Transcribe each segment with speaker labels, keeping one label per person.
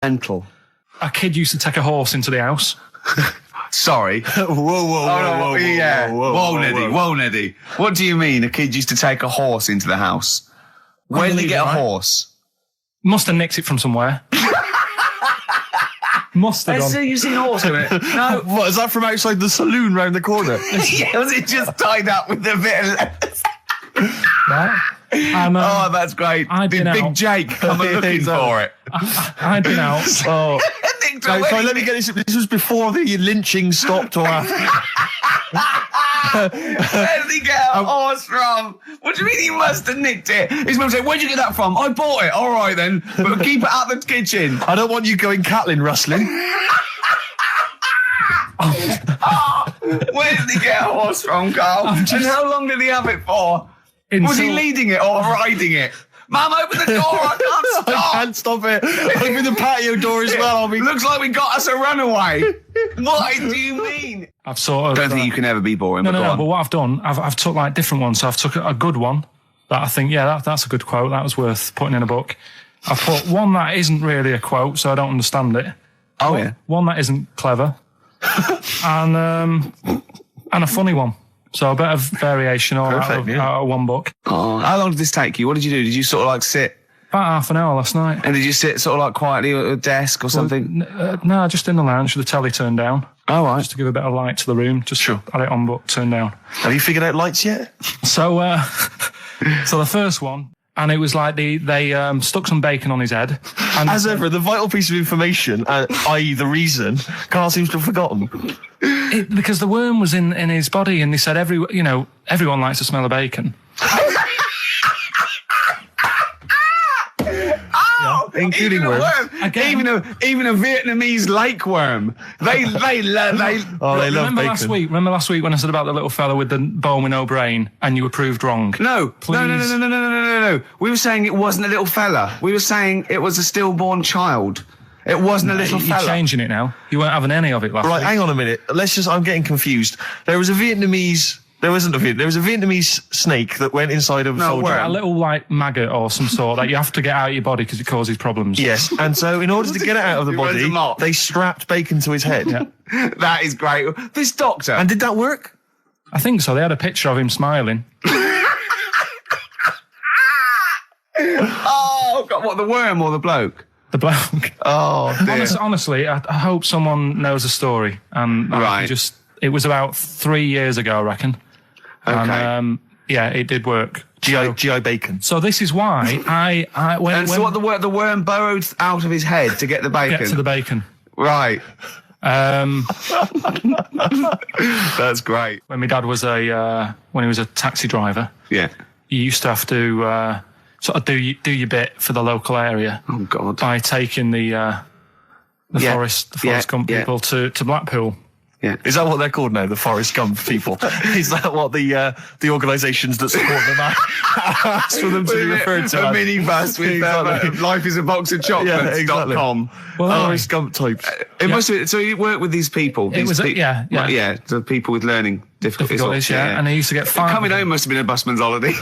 Speaker 1: Mental.
Speaker 2: A kid used to take a horse into the house.
Speaker 1: Sorry. Whoa, Neddy. What do you mean a kid used to take a horse into the house? Where did he get a horse?
Speaker 2: Must have nicked it from somewhere. Must have done.
Speaker 1: You've seen a horse in it? No.
Speaker 3: What, is that from outside the saloon round the corner?
Speaker 1: Yeah, was it just tied up with a bit of lettuce?
Speaker 2: Right.
Speaker 1: Oh, that's great. Did Big Jake come looking for it?
Speaker 2: I'd been out.
Speaker 3: Oh. Sorry, let me get this. This was before the lynching stopped or after.
Speaker 1: Where did he get a horse from? What do you mean he must have nicked it? His mum said, where'd you get that from? I bought it. All right then, but keep it out of the kitchen.
Speaker 3: I don't want you going cattling rustling.
Speaker 1: Where did he get a horse from, Carl? And how long did he have it for? Was he leading it or riding it? Mum, open the door, I can't stop.
Speaker 3: I can't stop it. Open the patio door as well.
Speaker 1: Looks like we got us a runaway. What do you mean?
Speaker 2: I've sort of...
Speaker 1: Don't think you can ever be boring.
Speaker 2: No, but what I've done, I've took like different ones. So I've took a good one that I think, that's a good quote. That was worth putting in a book. I've put one that isn't really a quote, so I don't understand it.
Speaker 1: Oh, yeah.
Speaker 2: One that isn't clever. and a funny one. So a bit of variation all out of one book.
Speaker 1: Oh, how long did this take you? What did you do? Did you sort of like sit?
Speaker 2: About half an hour last night.
Speaker 1: And did you sit sort of like quietly at a desk or something?
Speaker 2: No, just in the lounge with the telly turned down.
Speaker 1: Oh, right.
Speaker 2: Just to give a bit of light to the room. Just had it on book, turned down.
Speaker 3: Have you figured out lights yet?
Speaker 2: So, so the first one, and it was like they stuck some bacon on his head. And
Speaker 3: as ever, the vital piece of information, i.e. the reason, Carl seems to have forgotten.
Speaker 2: Because the worm was in his body, and they said everyone likes to smell of bacon.
Speaker 3: Including worms.
Speaker 1: Even a Vietnamese lake worm. They love bacon.
Speaker 2: Remember last week when I said about the little fella with the bone with no brain, and you were proved wrong?
Speaker 1: No. We were saying it wasn't a little fella. We were saying it was a stillborn child. It wasn't a little fella.
Speaker 2: You're changing it now. You weren't having any of it last week.
Speaker 3: Right, hang on a minute. I'm getting confused. There was a Vietnamese snake that went inside of a soldier.
Speaker 2: A little like maggot or some sort that you have to get out of your body because it causes problems.
Speaker 3: Yes, and so in order to get it out of the body, they strapped bacon to his head.
Speaker 2: Yeah.
Speaker 1: That is great. This doctor.
Speaker 3: And did that work?
Speaker 2: I think so. They had a picture of him smiling.
Speaker 1: Oh, God, what, the worm or the bloke?
Speaker 2: The bloke.
Speaker 1: Oh, dear.
Speaker 2: Honestly, I hope someone knows the story. And it was about 3 years ago, I reckon.
Speaker 1: Okay.
Speaker 2: And, it did work.
Speaker 3: GI bacon.
Speaker 2: So this is why
Speaker 1: the worm burrowed out of his head to get the bacon?
Speaker 2: Get to the bacon.
Speaker 1: Right. That's great.
Speaker 2: When my dad was when he was a taxi driver,
Speaker 1: you
Speaker 2: used to have to sort of do your bit for the local area.
Speaker 1: Oh God!
Speaker 2: By taking the Forest Gump people to Blackpool.
Speaker 1: Yeah.
Speaker 3: Is that what they're called now? The Forest Gump people? Is that what the organisations that support them asked for them to be referred to?
Speaker 1: A minibus with life is a box of chocolates.com.
Speaker 3: Forest Gump types.
Speaker 1: It must have been, so you work with these people. The people with learning difficulties.
Speaker 2: And they used to get 5.
Speaker 1: Coming home must have been a busman's holiday.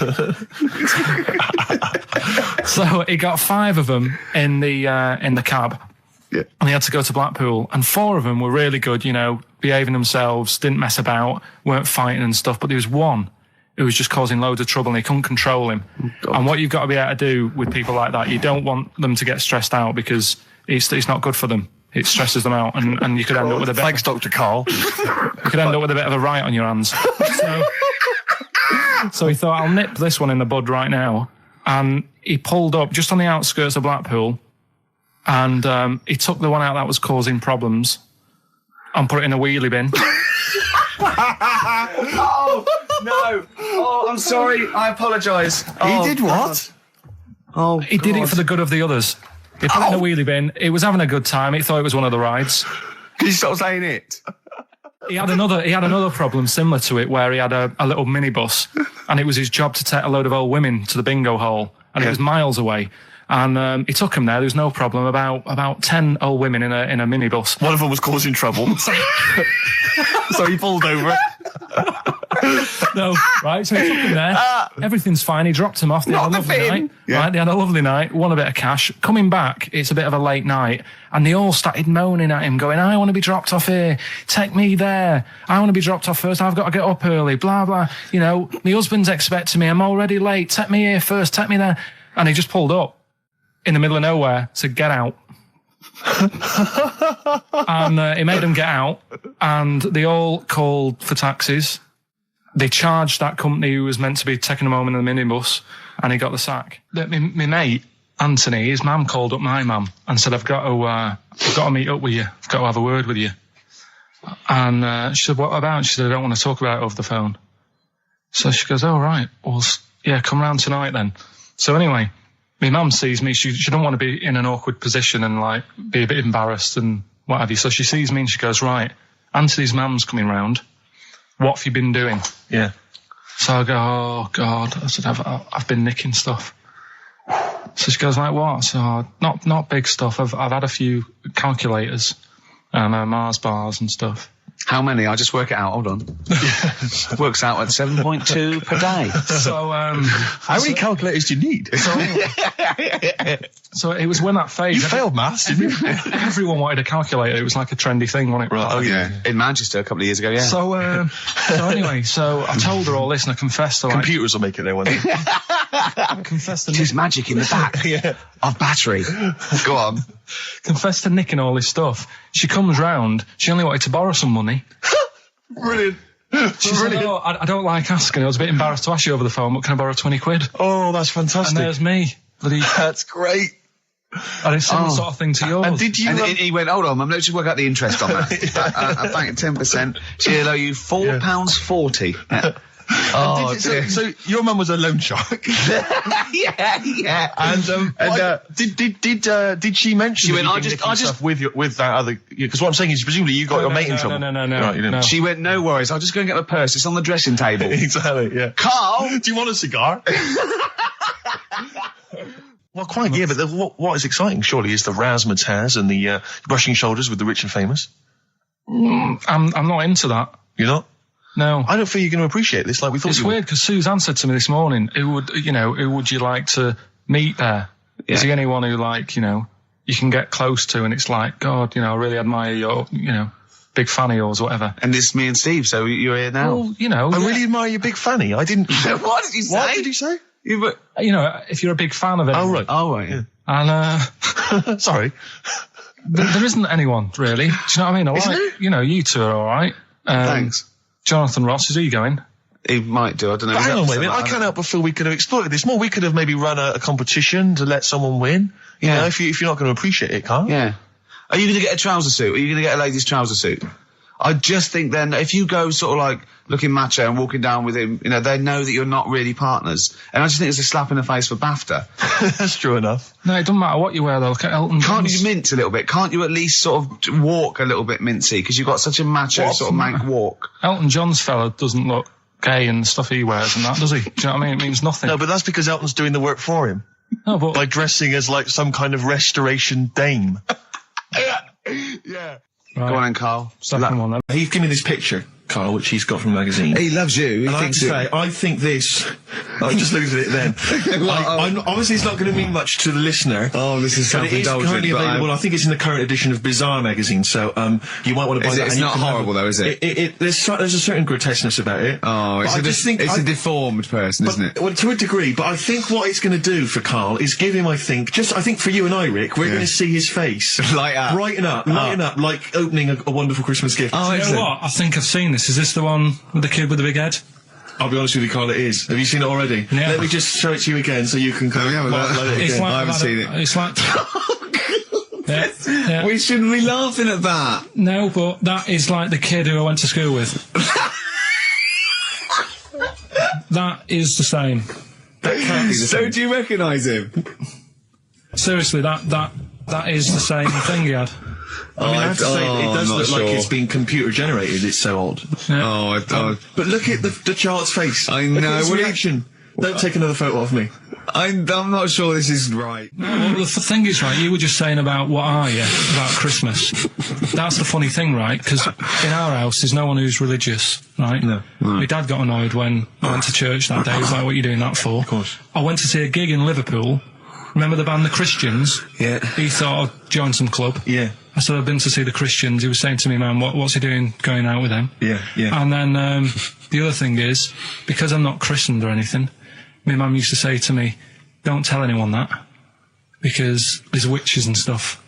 Speaker 2: So he got 5 of them in the cab.
Speaker 1: Yeah.
Speaker 2: And he had to go to Blackpool, and 4 of them were really good, behaving themselves, didn't mess about, weren't fighting and stuff, but there was one who was just causing loads of trouble and he couldn't control him. Oh, and what you've got to be able to do with people like that, you don't want them to get stressed out because it's not good for them. It stresses them out, and you could end up with a bit...
Speaker 3: Thanks, Dr. Karl.
Speaker 2: You could end up with a bit of a riot on your hands. So he thought, I'll nip this one in the bud right now. And he pulled up just on the outskirts of Blackpool, and he took the one out that was causing problems and put it in a wheelie bin.
Speaker 1: Oh, no. Oh, I'm sorry. I apologise.
Speaker 3: He did what?
Speaker 1: Oh,
Speaker 2: he did it for the good of the others. He put it in a wheelie bin. He was having a good time. He thought it was one of the rides.
Speaker 1: Can you stop saying it?
Speaker 2: He had another problem similar to it where he had a little minibus, and it was his job to take a load of old women to the bingo hall, and it was miles away. And he took him there. There was no problem. About 10 old women in a minibus.
Speaker 3: One of them was causing trouble, so he pulled over.
Speaker 2: No, right, so he took him there. Everything's fine. He dropped him off. They had a lovely night.
Speaker 1: Yeah.
Speaker 2: Right, they had a lovely night, won a bit of cash. Coming back, it's a bit of a late night, and they all started moaning at him, going, I want to be dropped off here. Take me there. I want to be dropped off first. I've got to get up early, blah, blah. You know, my husband's expecting me. I'm already late. Take me here first. Take me there. And he just pulled up in the middle of nowhere, said, get out. And he made them get out, and they all called for taxis. They charged that company who was meant to be taking him home in the minibus, and he got the sack. My mate, Anthony, his mum called up my mum and said, I've got to meet up with you. I've got to have a word with you. And she said, what about? She said, I don't want to talk about it over the phone. So she goes, oh, right. Well, yeah, come round tonight then. So anyway, my mum sees me. She don't want to be in an awkward position and, like, be a bit embarrassed and what have you. So she sees me and she goes, right, Anthony's mum's coming round. What have you been doing?
Speaker 3: Yeah.
Speaker 2: So I go, oh, God. I said, I've been nicking stuff. So she goes, like, what? So, not big stuff. I've had a few calculators and Mars bars and stuff.
Speaker 1: How many? I'll just work it out. Hold on. Works out at 7.2 per day.
Speaker 2: So,
Speaker 3: how many calculators do you need?
Speaker 2: So it was when that phase.
Speaker 3: You failed maths, didn't you?
Speaker 2: Everyone wanted a calculator. It was like a trendy thing, wasn't it?
Speaker 3: Right.
Speaker 1: Oh, yeah. In Manchester a couple of years ago, yeah.
Speaker 2: So anyway, so I told her all this and I confessed to, like,
Speaker 3: computers will make it there one day.
Speaker 2: I confessed to
Speaker 1: There's magic in the back of battery. Go on.
Speaker 2: Confessed to nicking all this stuff. She comes round. She only wanted to borrow some money.
Speaker 3: Brilliant.
Speaker 2: She said, oh, I don't like asking. I was a bit embarrassed to ask you over the phone, but can I borrow 20 quid?
Speaker 3: Oh, that's fantastic.
Speaker 2: And there's me.
Speaker 3: That's great.
Speaker 2: And it's similar sort of thing to yours.
Speaker 3: And did you?
Speaker 1: And he went, hold on, Mum, let's just work out the interest on that. I bank 10%. She'll owe you £4.40. Yeah. Oh,
Speaker 3: so your mum was a loan shark.
Speaker 1: yeah.
Speaker 3: And did she mention?
Speaker 1: She went,
Speaker 3: I just with that other, because what I'm saying is presumably you got your mate in trouble.
Speaker 2: No.
Speaker 3: Right, you didn't.
Speaker 2: No.
Speaker 1: She went, no worries, I'll just go and get my purse. It's on the dressing table.
Speaker 3: Exactly. Yeah.
Speaker 1: Carl,
Speaker 3: do you want a cigar? Well, quite, yeah, but what is exciting, surely, is the razzmatazz and the brushing shoulders with the rich and famous.
Speaker 2: I'm not into that.
Speaker 3: You're not?
Speaker 2: No.
Speaker 3: I don't feel you're going to appreciate this like we thought
Speaker 2: It's
Speaker 3: you would.
Speaker 2: weird because Suzanne said to me this morning, who would you like to meet there?
Speaker 1: Yeah.
Speaker 2: Is he anyone who, like, you can get close to and it's like, God, I really admire your, big fan of yours, whatever.
Speaker 1: and this is me and Steve, so you're here now.
Speaker 2: Well,
Speaker 3: I really admire your big fanny. I didn't.
Speaker 1: What did you say?
Speaker 3: What did you say?
Speaker 2: If you're a big fan of it.
Speaker 3: Oh, right.
Speaker 1: Oh, right, yeah.
Speaker 2: And,
Speaker 3: sorry.
Speaker 2: there isn't anyone, really. Do you know what I mean?
Speaker 1: Isn't there?
Speaker 2: You two are all right.
Speaker 1: Thanks.
Speaker 2: Jonathan Ross, is he going?
Speaker 1: He might do, I don't know.
Speaker 3: But hang on, wait a minute. I can't help but feel we could have exploited this more. We could have maybe run a competition to let someone win.
Speaker 1: Yeah.
Speaker 3: You know, if you're not going to appreciate it, Carl.
Speaker 1: Yeah. Are you going to get a trouser suit? Are you going to get a ladies' trouser suit? I just think then, if you go sort of like looking macho and walking down with him, they know that you're not really partners. And I just think it's a slap in the face for BAFTA.
Speaker 3: That's true enough.
Speaker 2: No, it doesn't matter what you wear, though. Look at Elton John.
Speaker 1: Can't you mince a little bit? Can't you at least sort of walk a little bit mincy? Because you've got such a macho sort of mank walk.
Speaker 2: Elton John's fella doesn't look gay and stuff he wears and that, does he? Do you know what I mean? It means nothing.
Speaker 3: No, but that's because Elton's doing the work for him.
Speaker 2: No, but...
Speaker 3: by dressing as like some kind of restoration dame.
Speaker 1: Yeah.
Speaker 2: Right.
Speaker 1: Go on then, Carl.
Speaker 2: Second one then.
Speaker 3: He's given me this picture, Carl, which he's got from a magazine.
Speaker 1: He loves you. He
Speaker 3: And I have to
Speaker 1: thinks
Speaker 3: say, I think this... I just looked at it then. Obviously, it's not going to mean much to the listener.
Speaker 1: Oh, this is
Speaker 3: but it is
Speaker 1: self-indulgent.
Speaker 3: currently available. I think it's in the current edition of Bizarre magazine, so you might want to buy that.
Speaker 1: It's
Speaker 3: and
Speaker 1: not horrible, though, is it?
Speaker 3: There's a certain grotesqueness about it.
Speaker 1: Oh, it's a deformed person, isn't it?
Speaker 3: Well, to a degree, but I think what it's going to do for Carl is give him, I think for you and I, Rick, we're going to see his face.
Speaker 1: Light up.
Speaker 3: Lighten up, like opening a wonderful Christmas gift.
Speaker 2: Oh, you know what? I think I've seen this. Is this the one with the kid with the big head?
Speaker 3: I'll be honest with you, Carl, it is. Have you seen it already?
Speaker 2: Yeah.
Speaker 3: Let me just show it to you again so you can kind of highlight it
Speaker 2: It's
Speaker 3: again.
Speaker 2: like
Speaker 1: I haven't seen it.
Speaker 2: It's like... yeah.
Speaker 1: We shouldn't be laughing at that.
Speaker 2: No, but that is like the kid who I went to school with. That is the same.
Speaker 3: That can't be the
Speaker 1: So
Speaker 3: same.
Speaker 1: do you recognise him?
Speaker 2: Seriously, that is the same thing he had.
Speaker 3: I mean, I have to say, it does
Speaker 1: I'm
Speaker 3: look
Speaker 1: not
Speaker 3: like
Speaker 1: sure.
Speaker 3: it's been computer generated. It's so odd.
Speaker 2: Yeah.
Speaker 1: Oh,
Speaker 3: But look at the child's face.
Speaker 1: I
Speaker 3: Look
Speaker 1: know.
Speaker 3: at his
Speaker 1: What do you-
Speaker 3: reaction. Don't take another photo of me.
Speaker 1: I'm not sure this is right.
Speaker 2: Well, the thing is, right, you were just saying about what are you, about Christmas. That's the funny thing, right? Because in our house, there's no one who's religious, right?
Speaker 3: No.
Speaker 2: My dad got annoyed when I went to church that day. He was like, what are you doing that for?
Speaker 3: Of course.
Speaker 2: I went to see a gig in Liverpool. Remember the band The Christians?
Speaker 1: Yeah.
Speaker 2: He thought I'd join some club.
Speaker 3: Yeah.
Speaker 2: I said, I've been to see The Christians. He was saying to me, man, what's he doing going out with them?
Speaker 3: Yeah, yeah.
Speaker 2: And then the other thing is, because I'm not christened or anything, my mum used to say to me, don't tell anyone that, because there's witches and stuff.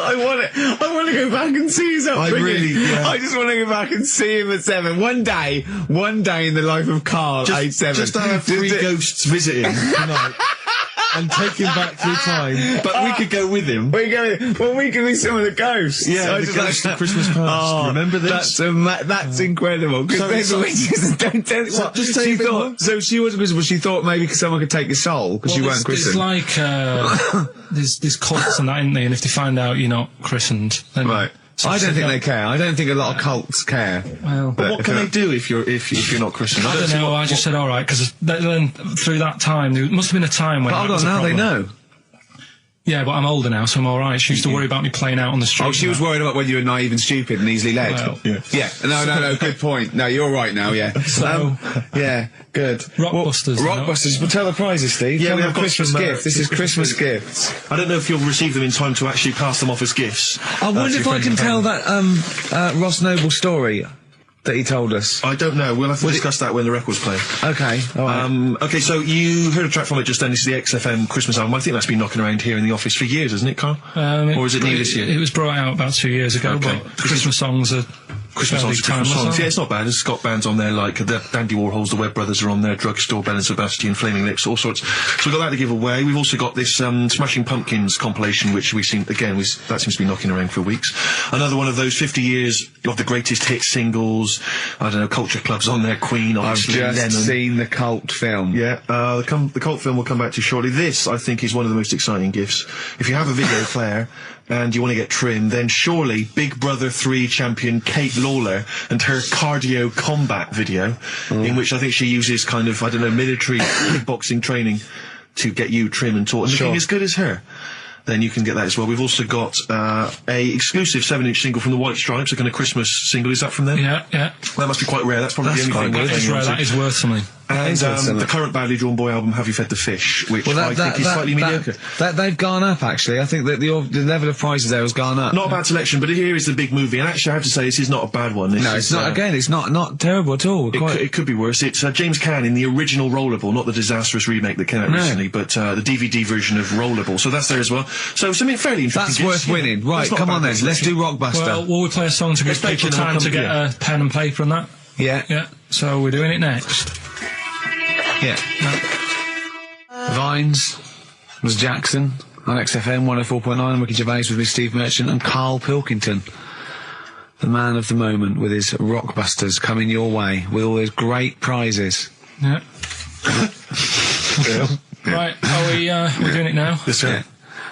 Speaker 1: I want to go back and see his upbringing. I just want to go back and see him at 7. One day in the life of Karl, age 7.
Speaker 3: Just have 3 ghosts visiting tonight. And take him back through time. But we could go with him.
Speaker 1: We could be some of the ghosts.
Speaker 3: Yeah, the ghosts of Christmas past.
Speaker 1: Oh,
Speaker 3: remember this?
Speaker 1: That's incredible. Because the witches don't tell you what.
Speaker 3: Just she thought.
Speaker 1: So she was miserable. She thought maybe someone could take your soul because you weren't christened.
Speaker 2: It's like there's cults and that, isn't there? And if they find out you're not christened, then
Speaker 1: right. I don't think they care. I don't think a lot of cults care.
Speaker 2: Well,
Speaker 3: but what can they do if you're not Christian?
Speaker 2: I don't know. I just said all right, because then through that time there must have been a time when.
Speaker 1: But hold on, now they know.
Speaker 2: Yeah, but I'm older now, so I'm all right. She used to worry about me playing out on the street.
Speaker 1: Oh, she was worried about whether you were naive and stupid and easily led.
Speaker 2: Well,
Speaker 1: yeah. No. Good point. No, you're right now. Yeah.
Speaker 2: So,
Speaker 1: yeah, good.
Speaker 2: Rockbusters.
Speaker 1: Rockbusters. But tell the prizes, Steve.
Speaker 3: Yeah, we
Speaker 1: have
Speaker 3: have
Speaker 1: Christmas gifts. This is Christmas gifts.
Speaker 3: I don't know if you'll receive them in time to actually pass them off as gifts.
Speaker 1: I wonder if I can tell that Ross Noble story that he told us.
Speaker 3: I don't know. We'll have to discuss that when the record's playing.
Speaker 1: Okay. All right.
Speaker 3: Okay, so you heard a track from it just then. This is the XFM Christmas album. I think that's been knocking around here in the office for years, hasn't it, Karl? Or is it new this year?
Speaker 2: It was brought out about 2 years ago,
Speaker 3: Okay.
Speaker 2: but the Christmas songs are
Speaker 3: Christmas songs. Yeah, it's not bad. There's Scott bands on there, like the Dandy Warhols, the Webb Brothers are on there, Drugstore, Bell and Sebastian, Flaming Lips, all sorts. So we've got that to give away. We've also got this Smashing Pumpkins compilation, which we've seen, again, that seems to be knocking around for weeks. Another one of those 50 years of the greatest hit singles. I don't know, Culture Club's on there, Queen, obviously,
Speaker 1: I've just seen the cult film.
Speaker 3: Yeah, the cult film will come back to you shortly. This, I think, is one of the most exciting gifts. If you have a video player and you want to get trim, then surely Big Brother 3 champion Kate Lawler and her cardio combat video, in which I think she uses kind of, I don't know, military kickboxing training to get you trim and taut and looking as good as her. Then you can get that as well. We've also got a exclusive 7-inch single from the White Stripes, a kind of Christmas single. Is that from them?
Speaker 2: Yeah.
Speaker 3: That must be quite rare. That's probably the only thing worth
Speaker 2: That is rare. That is worth something.
Speaker 3: And the current Badly Drawn Boy album, Have You Fed the Fish, which I think is slightly mediocre.
Speaker 1: They've gone up, actually. I think that the level of prices there has gone up.
Speaker 3: Not a bad selection, but here is the big movie. And actually, I have to say, this is not a bad one.
Speaker 1: No, it's not. Again, it's not terrible at all.
Speaker 3: It could be worse. It's James Caan in the original Rollerball, not the disastrous remake that came out recently, but the DVD version of Rollerball. So that's there as well. So something fairly interesting.
Speaker 1: That's worth winning. Right, come on then. Let's do Rockbuster.
Speaker 2: Well, will we play a song to give people time to get a pen and paper on that?
Speaker 1: Yeah.
Speaker 2: So we're doing it next.
Speaker 1: Yeah. Vines was Jackson on XFM 104.9, and Ricky Gervais with me, Steve Merchant, and Karl Pilkington, the man of the moment, with his Rockbusters coming your way with all those great prizes.
Speaker 2: Yeah. Right, are we doing it now?
Speaker 3: Yes, sir.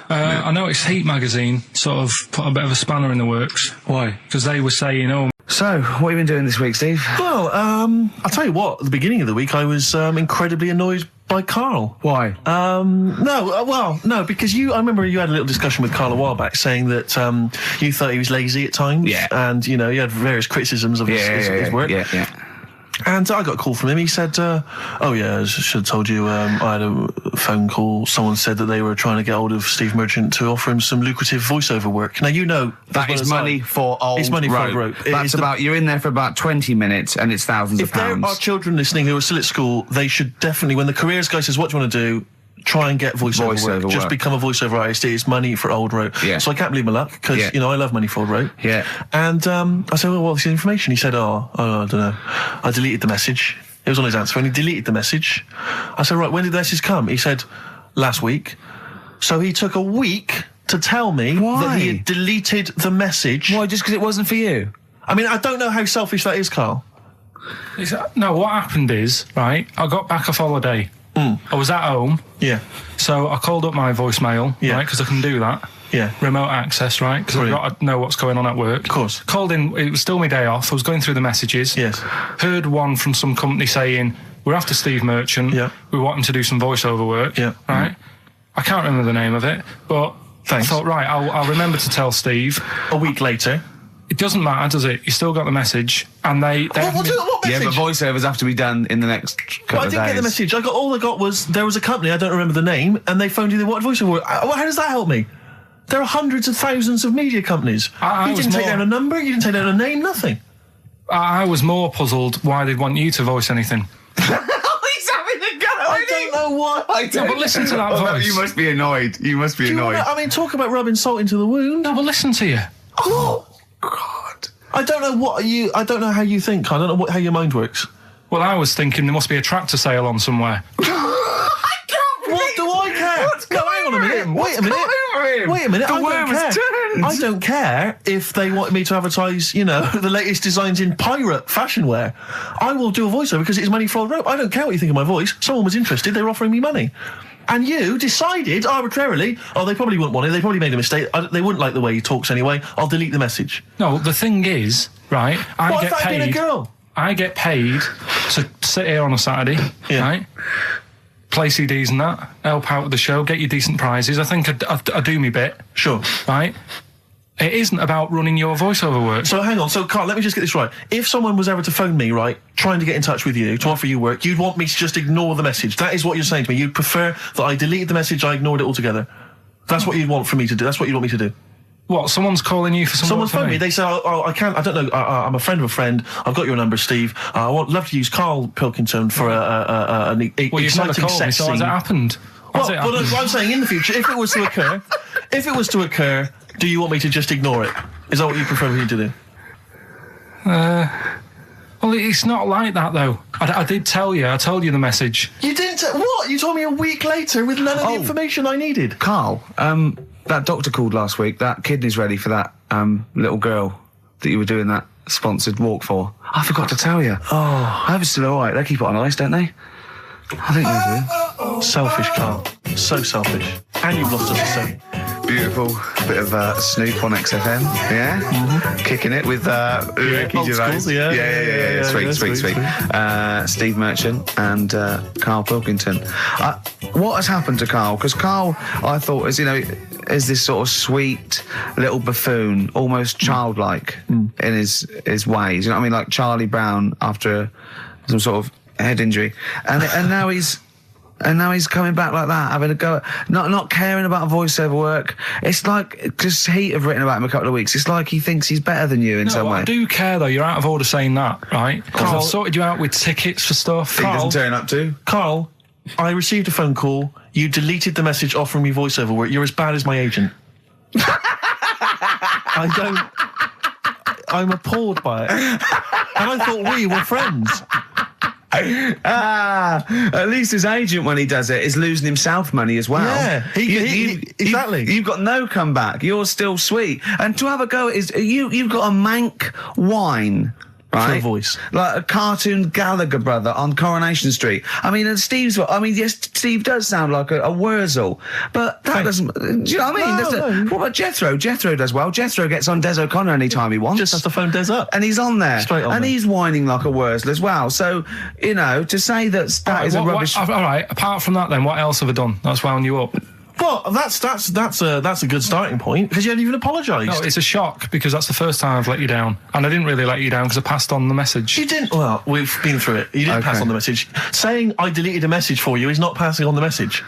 Speaker 2: Yeah. I noticed Heat magazine sort of put a bit of a spanner in the works.
Speaker 1: Why?
Speaker 2: Because they were saying,
Speaker 1: So, what have you been doing this week, Steve?
Speaker 3: Well, I'll tell you what, at the beginning of the week I was incredibly annoyed by Karl.
Speaker 1: Why?
Speaker 3: No, because I remember you had a little discussion with Karl a while back saying that you thought he was lazy at times.
Speaker 1: Yeah.
Speaker 3: And, you had various criticisms of his work.
Speaker 1: Yeah.
Speaker 3: And I got a call from him. He said, I should have told you, I had a phone call. Someone said that they were trying to get hold of Steve Merchant to offer him some lucrative voiceover work. Now,
Speaker 1: that is money for old rope.
Speaker 3: It's money for old rope.
Speaker 1: That's you're in there for about 20 minutes and it's thousands of pounds.
Speaker 3: If there are children listening who are still at school, they should definitely, when the careers guy says, what do you want to do? Try and get voiceover work. Just become a voiceover artist. It's money for old rope.
Speaker 1: Yeah.
Speaker 3: So I can't believe my luck, because, I love money for old rope.
Speaker 1: Yeah.
Speaker 3: And I said, well, what's the information? He said, I don't know. I deleted the message. It was on his answer, and he deleted the message. I said, right, when did the message come? He said, last week. So he took a week to tell me that he had deleted the message.
Speaker 1: Why, just because it wasn't for you?
Speaker 3: I mean, I don't know how selfish that is, Karl.
Speaker 2: No, what happened is, right, I got back off holiday. I was at home.
Speaker 3: Yeah.
Speaker 2: So I called up my voicemail, right, because I can do that.
Speaker 3: Yeah.
Speaker 2: Remote access, right, because I've got to know what's going on at work.
Speaker 3: Of course.
Speaker 2: Called in, it was still my day off, I was going through the messages.
Speaker 3: Yes.
Speaker 2: Heard one from some company saying, we're after Steve Merchant.
Speaker 3: Yeah.
Speaker 2: We want him to do some voiceover work.
Speaker 3: Yeah.
Speaker 2: Right? I can't remember the name of it, but
Speaker 3: Thanks.
Speaker 2: I thought, right, I'll remember to tell Steve.
Speaker 3: A week later.
Speaker 2: It doesn't matter, does it? You still got the message, and they
Speaker 3: What
Speaker 2: haven't been-
Speaker 3: message?
Speaker 1: Yeah, but voiceovers have to be done in the next couple
Speaker 3: Well, I
Speaker 1: of
Speaker 3: didn't
Speaker 1: days.
Speaker 3: get the message. All I got was there was a company, I don't remember the name, and they phoned you. They wanted voiceover. How does that help me? There are hundreds of thousands of media companies.
Speaker 2: I
Speaker 3: You
Speaker 2: was
Speaker 3: didn't take
Speaker 2: more-
Speaker 3: down a number. You didn't take down a name. Nothing.
Speaker 2: I was more puzzled why they'd want you to voice anything.
Speaker 1: He's having a go.
Speaker 3: I don't know why.
Speaker 2: No, but listen to that
Speaker 1: Oh, no,
Speaker 2: voice.
Speaker 1: you must be annoyed. You must be annoyed.
Speaker 3: I mean, talk about rubbing salt into the wound.
Speaker 2: No, but listen to you.
Speaker 1: Oh, God.
Speaker 3: I don't know I don't know how you think. I don't know how your mind works.
Speaker 2: Well, I was thinking there must be a tractor sale on somewhere.
Speaker 3: What do I care? No, hang on a minute. Wait a minute. Wait a minute.
Speaker 1: The
Speaker 3: I
Speaker 1: worm
Speaker 3: don't
Speaker 1: has
Speaker 3: care.
Speaker 1: turned.
Speaker 3: I don't care if they want me to advertise, the latest designs in pirate fashion wear. I will do a voiceover because it's money for old rope. I don't care what you think of my voice. Someone was interested. They were offering me money. And you decided arbitrarily, they probably wouldn't want it. They probably made a mistake. They wouldn't like the way he talks anyway. I'll delete the message.
Speaker 2: No, the thing is, right,
Speaker 3: What if that had been a girl?
Speaker 2: I get paid to sit here on a Saturday,
Speaker 3: Yeah.
Speaker 2: right? Play CDs and that, help out with the show, get you decent prizes. I think I do me bit,
Speaker 3: Sure.
Speaker 2: right? It isn't about running your voiceover work.
Speaker 3: So hang on. So Carl, let me just get this right. If someone was ever to phone me, right, trying to get in touch with you to offer you work, you'd want me to just ignore the message. That is what you're saying to me. You'd prefer that I deleted the message, I ignored it altogether. That's what you'd want for me to do. That's what you'd want me to do.
Speaker 2: What, someone's calling you for some
Speaker 3: Someone's
Speaker 2: work for
Speaker 3: phoned me. They say, I can't. I don't know. I'm a friend of a friend. I've got your number, Steve. I would love to use Karl Pilkington for an
Speaker 2: Well, you've never
Speaker 3: exciting
Speaker 2: called me,
Speaker 3: sex
Speaker 2: so has
Speaker 3: scene.
Speaker 2: it happened?
Speaker 3: Well,
Speaker 2: Has it
Speaker 3: but
Speaker 2: happened?
Speaker 3: I'm saying in the future, if it was to occur, do you want me to just ignore it? Is that what you prefer me to do?
Speaker 2: Well, it's not like that, though. I did tell you. I told you the message.
Speaker 3: You didn't. What? You told me a week later with none of the information I needed.
Speaker 1: Carl, that doctor called last week. That kidney's ready for that little girl that you were doing that sponsored walk for. I forgot to tell you. Oh, I hope it's still all right. They keep it on ice, don't they? I think they do.
Speaker 3: Selfish, Carl. So selfish. And you've lost us a
Speaker 1: Beautiful bit of Snoop on XFM, yeah? Mm-hmm. Kicking it with Ricky
Speaker 3: old
Speaker 1: Gervais.
Speaker 3: school, yeah.
Speaker 1: Sweet. Steve Merchant and Karl Pilkington. What has happened to Karl? Because Karl, I thought, is this sort of sweet little buffoon, almost childlike in his ways. You know what I mean? Like Charlie Brown after some sort of head injury, and now he's. And now he's coming back like that, having a go at not caring about voiceover work. It's like, because Heat have written about him a couple of weeks, it's like he thinks he's better than you in some way.
Speaker 2: I do care, though. You're out of order saying that, right? Because I've sorted you out with tickets for stuff.
Speaker 1: He doesn't turn up to.
Speaker 3: Carl, I received a phone call. You deleted the message offering me voiceover work. You're as bad as my agent. I'm appalled by it. And I thought we were friends.
Speaker 1: At least his agent, when he does it, is losing himself money as well.
Speaker 3: Yeah, exactly.
Speaker 1: You've got no comeback. You're still sweet. And to have a go is you've got a mank whine. Right?
Speaker 3: For a voice.
Speaker 1: Like a cartoon Gallagher brother on Coronation Street. I mean, and yes, Steve does sound like a Wurzel, but that doesn't, do you know what I mean?
Speaker 3: No.
Speaker 1: What about Jethro? Jethro does well. Jethro gets on Des O'Connor anytime he wants.
Speaker 3: Just has to phone Des up.
Speaker 1: And he's on there.
Speaker 3: Straight on
Speaker 1: and
Speaker 3: there.
Speaker 1: he's whining like a Wurzel as well. So, to say that is a rubbish...
Speaker 2: all right, apart from that then, what else have I done that's wound you up?
Speaker 3: Well, that's a good starting point because you hadn't even apologised.
Speaker 2: No, it's a shock because that's the first time I've let you down. And I didn't really let you down because I passed on the message.
Speaker 3: You didn't. Well, we've been through it. You didn't pass on the message. Saying I deleted a message for you is not passing on the message.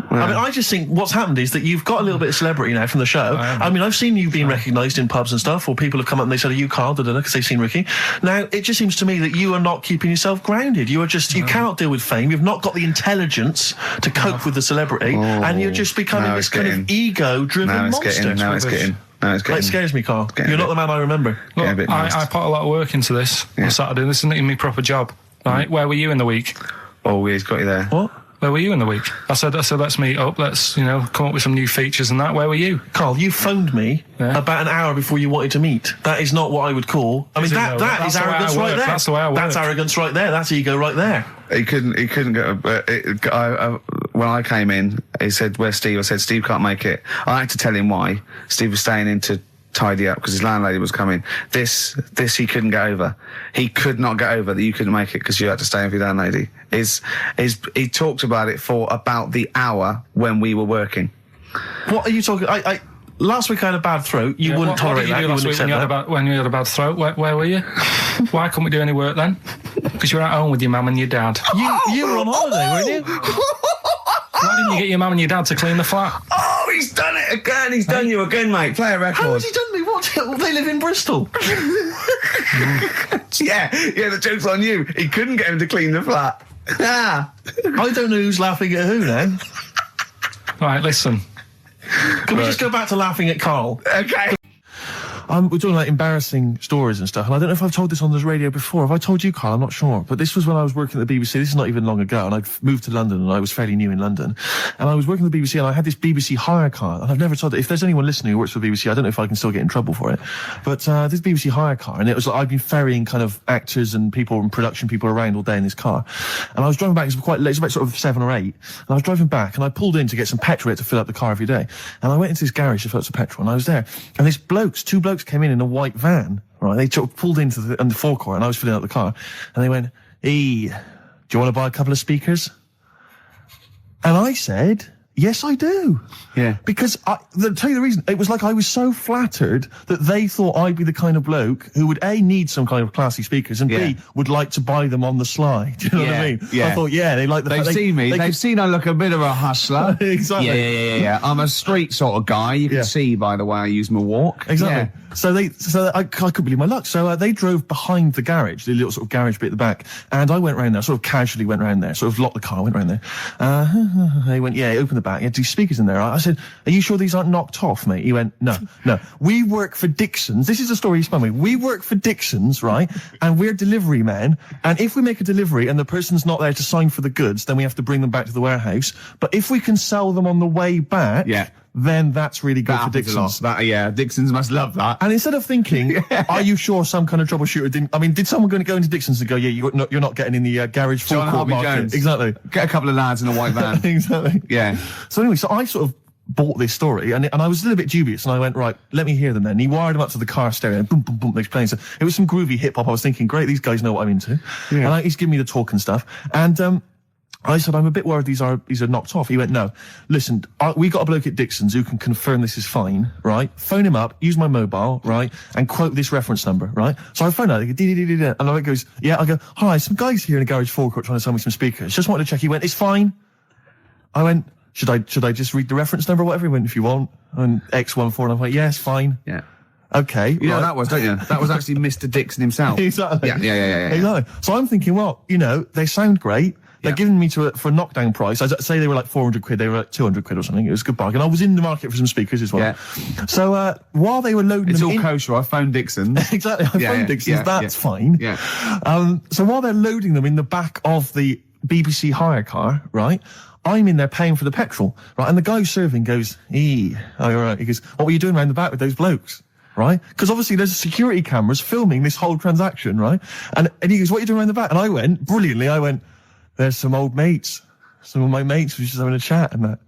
Speaker 3: I mean, I just think what's happened is that you've got a little bit of celebrity now from the show. I mean, I've seen you being recognised in pubs and stuff, or people have come up and they said, "Are you Karl?" Because they've seen Ricky. Now, it just seems to me that you are not keeping yourself grounded. You are just, you cannot deal with fame. You've not got the intelligence to cope with the celebrity, and you're just becoming this kind of ego-driven monster.
Speaker 1: Now it's getting.
Speaker 3: It scares me, Karl. You're not the man I remember.
Speaker 2: Look, I put a lot of work into this on Saturday. This isn't even my proper job, right? Where were you in the week?
Speaker 1: Oh, he's got you there.
Speaker 3: What?
Speaker 2: Where were you in the week? I said, let's meet up. Let's, come up with some new features and that. Where were you?
Speaker 3: Karl, you phoned me about an hour before you wanted to meet. That is not what I would call. I mean, that is arrogance right there.
Speaker 2: That's the way I work.
Speaker 3: That's arrogance right there. That's ego right there.
Speaker 1: He couldn't go. When I came in, he said, "Where's Steve?" I said, "Steve can't make it." I had to tell him why. Steve was staying in to tidy up because his landlady was coming. This he couldn't get over. He could not get over that you couldn't make it because you had to stay with your landlady. He talked about it for about the hour when we were working.
Speaker 3: What are you talking? Last week I had a bad throat. You wouldn't tolerate that. You wouldn't accept that.
Speaker 2: When you had a bad throat, where were you? Why couldn't we do any work then? Because you were at home with your mum and your dad.
Speaker 3: You were on holiday, weren't you?
Speaker 2: Why didn't you get your mum and your dad to clean the flat?
Speaker 1: Oh, he's done it again. He's done you again, mate. Play a record.
Speaker 3: How has he done me? What? They live in Bristol.
Speaker 1: Yeah, the joke's on you. He couldn't get him to clean the flat.
Speaker 3: I don't know who's laughing at who now.
Speaker 2: Right, listen.
Speaker 3: Can we just go back to laughing at Karl?
Speaker 1: Okay.
Speaker 3: We're talking like embarrassing stories and stuff, and I don't know if I've told this on the radio before. Have I told you, Karl? I'm not sure. But this was when I was working at the BBC. This is not even long ago, and I'd moved to London, and I was fairly new in London. And I was working at the BBC, and I had this BBC hire car, and I've never told it. If there's anyone listening who works for the BBC, I don't know if I can still get in trouble for it. But this BBC hire car, and it was like I'd been ferrying kind of actors and people and production people around all day in this car. And I was driving back, it was quite late, it was about sort of 7 or 8, and I was driving back, and I pulled in to get some petrol to fill up the car every day. And I went into this garage to fill up some petrol, and I was there, and two blokes came in a white van, right? They sort of pulled into the forecourt, and I was filling up the car, and they went, "Hey, do you want to buy a couple of speakers?" And I said, "Yes, I do."
Speaker 1: Yeah.
Speaker 3: Because to tell you the reason, it was like I was so flattered that they thought I'd be the kind of bloke who would A, need some kind of classy speakers, and B, would like to buy them on the sly. Do you know what I mean?
Speaker 1: Yeah.
Speaker 3: I thought, they like the
Speaker 1: They've
Speaker 3: fact
Speaker 1: seen me. They've seen I look a bit of a hustler.
Speaker 3: Exactly.
Speaker 1: Yeah. I'm a street sort of guy. You can see by the way I use my walk.
Speaker 3: Exactly.
Speaker 1: Yeah.
Speaker 3: So I couldn't believe my luck. So they drove behind the garage, the little sort of garage bit at the back, and I went round there, sort of casually went round there, sort of locked the car, went round there. They went, open the back. You had 2 speakers in there. I said, "Are you sure these aren't knocked off, mate?" He went, No. We work for Dixon's. This is the story he spun me. We work for Dixon's, right? And we're delivery men. And if we make a delivery and the person's not there to sign for the goods, then we have to bring them back to the warehouse. But if we can sell them on the way back, then that's really good for Dixon's.
Speaker 1: Dixon's must love that.
Speaker 3: And instead of thinking, are you sure some kind of troubleshooter didn't... I mean, did someone going to go into Dixon's and go, you're not getting in the garage forecourt market?
Speaker 1: Jones.
Speaker 3: Exactly.
Speaker 1: Get a couple of lads in a white van.
Speaker 3: Exactly.
Speaker 1: Yeah.
Speaker 3: So anyway, so I sort of bought this story, and I was a little bit dubious, and I went, right, let me hear them then. And he wired them up to the car stereo, and boom, boom, boom, they're playing. So it was some groovy hip-hop. I was thinking, great, these guys know what I'm into. Yeah. And he's giving me the talk and stuff. And I said, I'm a bit worried these are knocked off. He went, no, listen, we got a bloke at Dixon's who can confirm this is fine, right? Phone him up, use my mobile, right? And quote this reference number, right? So I phone out, they go, and I goes, I go, hi, some guys here in a garage forecourt trying to sell me some speakers. Just wanted to check. He went, it's fine. I went, should I just read the reference number or whatever? He went, if you want. And X14, and I went, yes, fine.
Speaker 1: Yeah.
Speaker 3: Okay.
Speaker 1: You know what that was, don't you? That was actually Mr. Dixon himself.
Speaker 3: Exactly.
Speaker 1: Yeah.
Speaker 3: Exactly. So I'm thinking, well, they sound great. They're giving me for a knockdown price. I'd say they were like 400 quid. They were like 200 quid or something. It was a good bargain. I was in the market for some speakers as well. Yeah. So, while they were loading
Speaker 1: it's
Speaker 3: them
Speaker 1: all kosher. I phoned Dixon.
Speaker 3: Exactly. I phoned Dixon's. That's fine.
Speaker 1: Yeah.
Speaker 3: So while they're loading them in the back of the BBC hire car, right? I'm in there paying for the petrol, right? And the guy who's serving goes, all right. He goes, what were you doing around the back with those blokes? Right? Because obviously there's security cameras filming this whole transaction, right? And he goes, what are you doing around the back? And I went, brilliantly, there's some old mates. Some of my mates were just having a chat and that.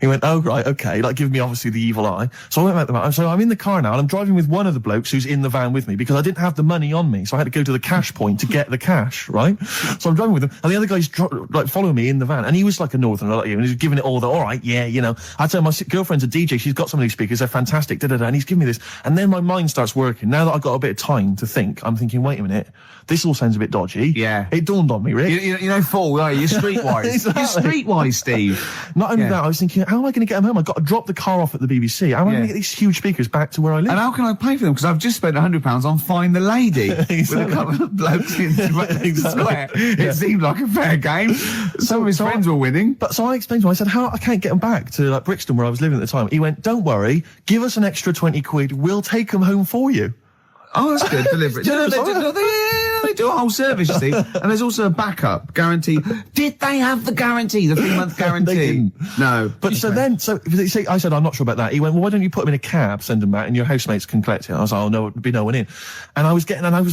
Speaker 3: He went, oh, right, okay, like giving me obviously the evil eye. So I went back to the van. So I'm in the car now and I'm driving with one of the blokes who's in the van with me because I didn't have the money on me. So I had to go to the cash point to get the cash, right? So I'm driving with him and the other guy's following me in the van and he was like a northerner like you and he was giving it all the, all right, yeah, I tell him my girlfriend's a DJ, she's got some of these speakers, they're fantastic, and he's giving me this. And then my mind starts working. Now that I've got a bit of time to think, I'm thinking, wait a minute, this all sounds a bit dodgy.
Speaker 1: Yeah.
Speaker 3: It dawned on me, Rick.
Speaker 1: You fool, are you? You're streetwise.
Speaker 3: Exactly.
Speaker 1: You're streetwise, Steve.
Speaker 3: Not only that, I was thinking, how am I going to get them home? I've got to drop the car off at the BBC. How am I going to get these huge speakers back to where I live?
Speaker 1: And how can I pay for them? Because I've just spent £100 on Find the Lady
Speaker 3: Exactly.
Speaker 1: with a couple of blokes in the square. It seemed like a fair game. Some of his friends were winning.
Speaker 3: But so I explained to him, I said, I can't get them back to like Brixton where I was living at the time. He went, don't worry, give us an extra 20 quid, we'll take them home for you.
Speaker 1: Oh, that's good. Deliberate. They they do a whole service, you see. And there's also a backup guarantee. Did they have the guarantee, the 3-month guarantee?
Speaker 3: They didn't.
Speaker 1: No.
Speaker 3: But so I said, I'm not sure about that. He went, well, why don't you put him in a cab, send him back, and your housemates can collect it. I was like, oh, no, there'd be no one in. And I was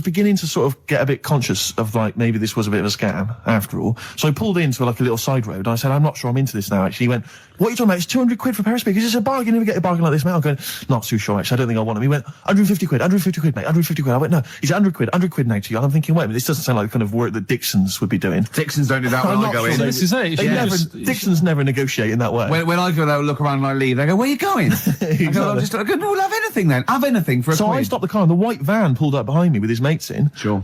Speaker 3: beginning to sort of get a bit conscious of, like, maybe this was a bit of a scam, after all. So I pulled into, like, a little side road. I said, I'm not sure I'm into this now, actually. He went, what are you talking about? It's 200 quid for a pair of speakers. It's a bargain. You never get a bargain like this, mate. I'm going, not too sure, actually. I don't think I want them. He went, 150 quid, mate. 150 quid. I went, no. He's 100 quid now to you. And I'm thinking, wait a minute, this doesn't sound like the kind of work that Dixons would be doing.
Speaker 1: Dixons don't do that when I go in.
Speaker 2: This is it.
Speaker 3: Dixons never negotiate in that way.
Speaker 1: When I go, they'll look around and I leave. They go, where are you going? I go, we'll have anything then. Have anything for a
Speaker 3: So
Speaker 1: quid.
Speaker 3: I stopped the car and the white van pulled up behind me with his mates in.
Speaker 1: Sure.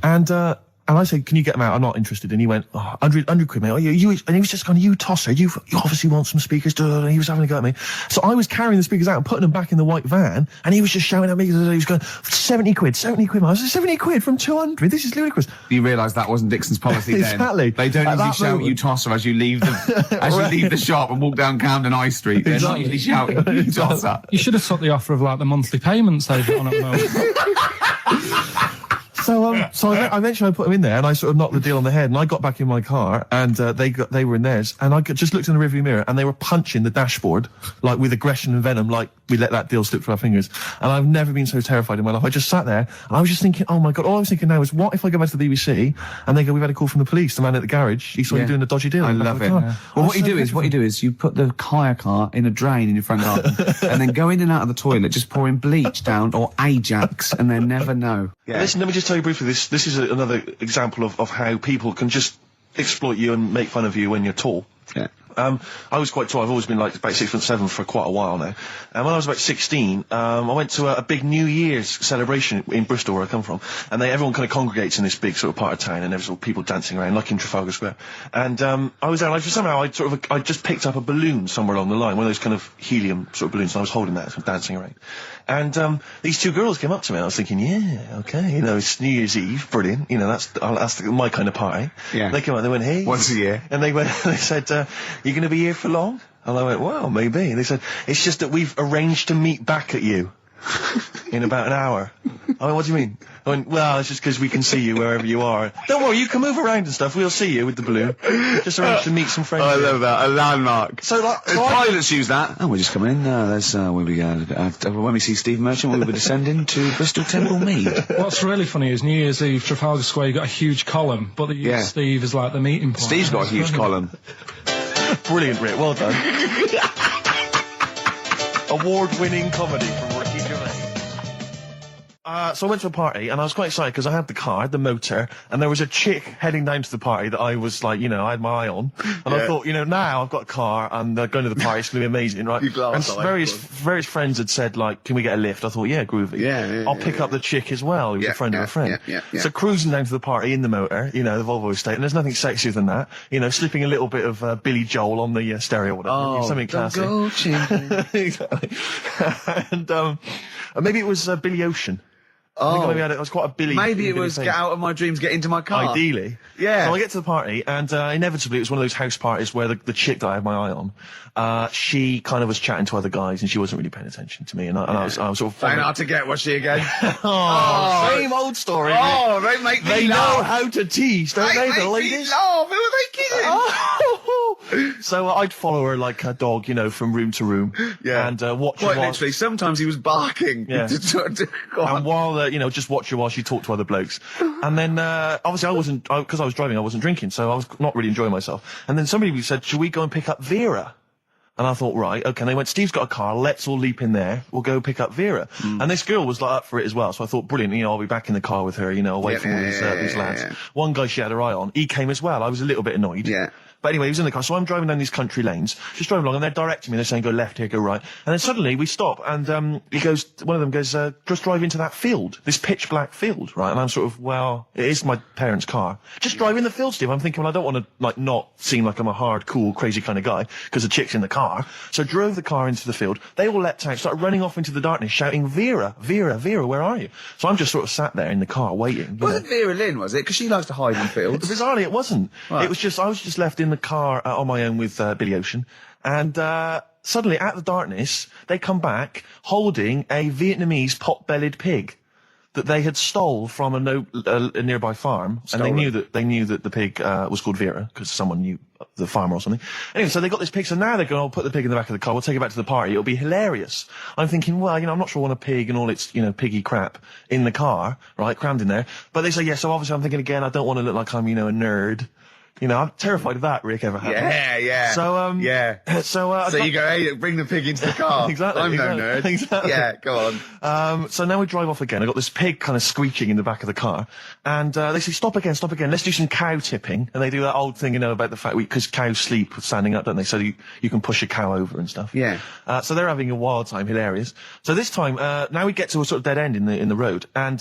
Speaker 3: And I said, can you get them out? I'm not interested. And he went, 100 quid, mate. Oh, and he was just going, you tosser. You obviously want some speakers. And he was having a go at me. So I was carrying the speakers out and putting them back in the white van. And he was just shouting at me. He was going, 70 quid, mate. I was like, 70 quid from 200. This is ludicrous.
Speaker 1: You realise that wasn't Dixon's policy then.
Speaker 3: Exactly.
Speaker 1: They don't usually shout, you tosser, as you leave the, leave the shop and walk down Camden High Street. They're not usually shouting, you tosser.
Speaker 2: You should have took the offer of, like, the monthly payments they've got on at the moment.
Speaker 3: So eventually I put them in there and I sort of knocked the deal on the head and I got back in my car and they were in theirs and I just looked in the rearview mirror and they were punching the dashboard like with aggression and venom, like we let that deal slip through our fingers. And I've never been so terrified in my life. I just sat there and I was just thinking, oh my God, all I was thinking now is what if I go back to the BBC and they go, we've had a call from the police, the man at the garage, he saw you doing a dodgy deal.
Speaker 1: I love it. Yeah. Well, what you do is you put the hire car in a drain in your front garden and then go in and out of the toilet, just pouring bleach down or Ajax and then never know.
Speaker 3: Yeah. Listen, let me just tell you briefly, this is another example of how people can just exploit you and make fun of you when you're tall.
Speaker 1: Yeah.
Speaker 3: I was quite tall. I've always been like about 6'7" for quite a while now. And when I was about 16, I went to a big New Year's celebration in Bristol, where I come from. And everyone kind of congregates in this big sort of part of town, and there's all people dancing around, like in Trafalgar Square. And I was there, and somehow I just picked up a balloon somewhere along the line, one of those kind of helium sort of balloons, and I was holding that, sort of dancing around. And these two girls came up to me, and I was thinking, yeah, okay, you know, it's New Year's Eve, brilliant, you know, that's my kind of party.
Speaker 1: Yeah.
Speaker 3: They came up, they went, hey.
Speaker 1: Once a year.
Speaker 3: And they said, you going to be here for long? And I went, well, maybe. And they said, it's just that we've arranged to meet back at you in about an hour. I went, what do you mean? I went, well, it's just because we can see you wherever you are. Don't worry, you can move around and stuff. We'll see you with the balloon. Just arranged to meet some friends.
Speaker 1: I love that. A landmark.
Speaker 3: So, like,
Speaker 1: pilots use that. Oh, we're just coming in. There's where we go. When we see Steve Merchant, we'll be descending to Bristol Temple Mead.
Speaker 2: What's really funny is New Year's Eve, Trafalgar Square, you got a huge column, but they use Steve as like the meeting point.
Speaker 1: Steve's got a huge column.
Speaker 3: Brilliant, Rick. Well done. Award-winning comedy from Ricky Gervais. So I went to a party and I was quite excited because I had the car, the motor, and there was a chick heading down to the party that I was like, you know, I had my eye on. And I thought, you know, now I've got a car and going to the party, it's going to be amazing, right? And various friends had said, like, can we get a lift? I thought, yeah, groovy. I'll pick up the chick as well, who's a friend of a friend. So cruising down to the party in the motor, you know, the Volvo estate, and there's nothing sexier than that. You know, slipping a little bit of Billy Joel on the stereo or whatever. Something classic. Exactly. And maybe it was Billy Ocean. I think maybe it was quite a Billy.
Speaker 1: Maybe it was thing. Get out of my dreams, get into my car.
Speaker 3: Ideally. Yeah. So I get to the party, and inevitably it was one of those house parties where the chick that I had my eye on, she kind of was chatting to other guys, and she wasn't really paying attention to me, and I was sort of...
Speaker 1: Found out to get, was she again?
Speaker 3: Same old story.
Speaker 1: Oh, they make me
Speaker 3: They
Speaker 1: laugh.
Speaker 3: know how to tease, don't they, the ladies?
Speaker 1: Laugh. Who are they kidding?
Speaker 3: So I'd follow her like a dog, you know, from room to room.
Speaker 1: Yeah.
Speaker 3: And watch her
Speaker 1: Quite
Speaker 3: while...
Speaker 1: literally, sometimes he was barking.
Speaker 3: Yeah. And while, you know, just watch her while she talked to other blokes. And then, obviously because I was driving, I wasn't drinking, so I was not really enjoying myself. And then somebody said, should we go and pick up Vera? And I thought, right, okay. And they went, Steve's got a car, let's all leap in there, we'll go pick up Vera. And this girl was like up for it as well, so I thought, brilliant, you know, I'll be back in the car with her, you know, away from all these lads. Yeah. One guy she had her eye on, he came as well, I was a little bit annoyed.
Speaker 1: Yeah.
Speaker 3: But anyway, he was in the car, so I'm driving down these country lanes, just driving along, and they're directing me, they're saying, go left here, go right. And then suddenly we stop, and one of them goes, just drive into that field, this pitch black field, right? And I'm sort of, well, it is my parents' car. Just drive in the field, Steve. I'm thinking, well, I don't want to, like, not seem like I'm a hard, cool, crazy kind of guy, because the chick's in the car. So I drove the car into the field, they all leapt out, started running off into the darkness, shouting, Vera, Vera, Vera, where are you? So I'm just sort of sat there in the car, waiting.
Speaker 1: Wasn't Vera Lynn, was it? Because she likes to hide in fields.
Speaker 3: Bizarrely, it wasn't. Right. It was just, I was just left in the car on my own with Billy Ocean, and suddenly, out of the darkness, they come back holding a Vietnamese pot-bellied pig. that they had stole from a nearby farm, and they knew that the pig was called Vera because someone knew the farmer or something. Anyway, so they got this pig. So now they're going, "I'll put the pig in the back of the car. We'll take it back to the party. It'll be hilarious." I'm thinking, well, I'm not sure I want a pig and all its piggy crap in the car, right, crammed in there. But they say yes. So obviously, I'm thinking again, I don't want to look like I'm a nerd. I'm terrified of that, Rick, ever happened.
Speaker 1: Yeah.
Speaker 3: So,
Speaker 1: So you go, hey, bring the pig into the car.
Speaker 3: Exactly.
Speaker 1: I'm no nerd.
Speaker 3: Exactly.
Speaker 1: Yeah, go on.
Speaker 3: So now we drive off again. I got this pig kind of squeaking in the back of the car. And, they say, stop again. Let's do some cow tipping. And they do that old thing, about the fact because cows sleep standing up, don't they? So you can push a cow over and stuff.
Speaker 1: Yeah.
Speaker 3: So they're having a wild time, hilarious. So this time, now we get to a sort of dead end in the road. And,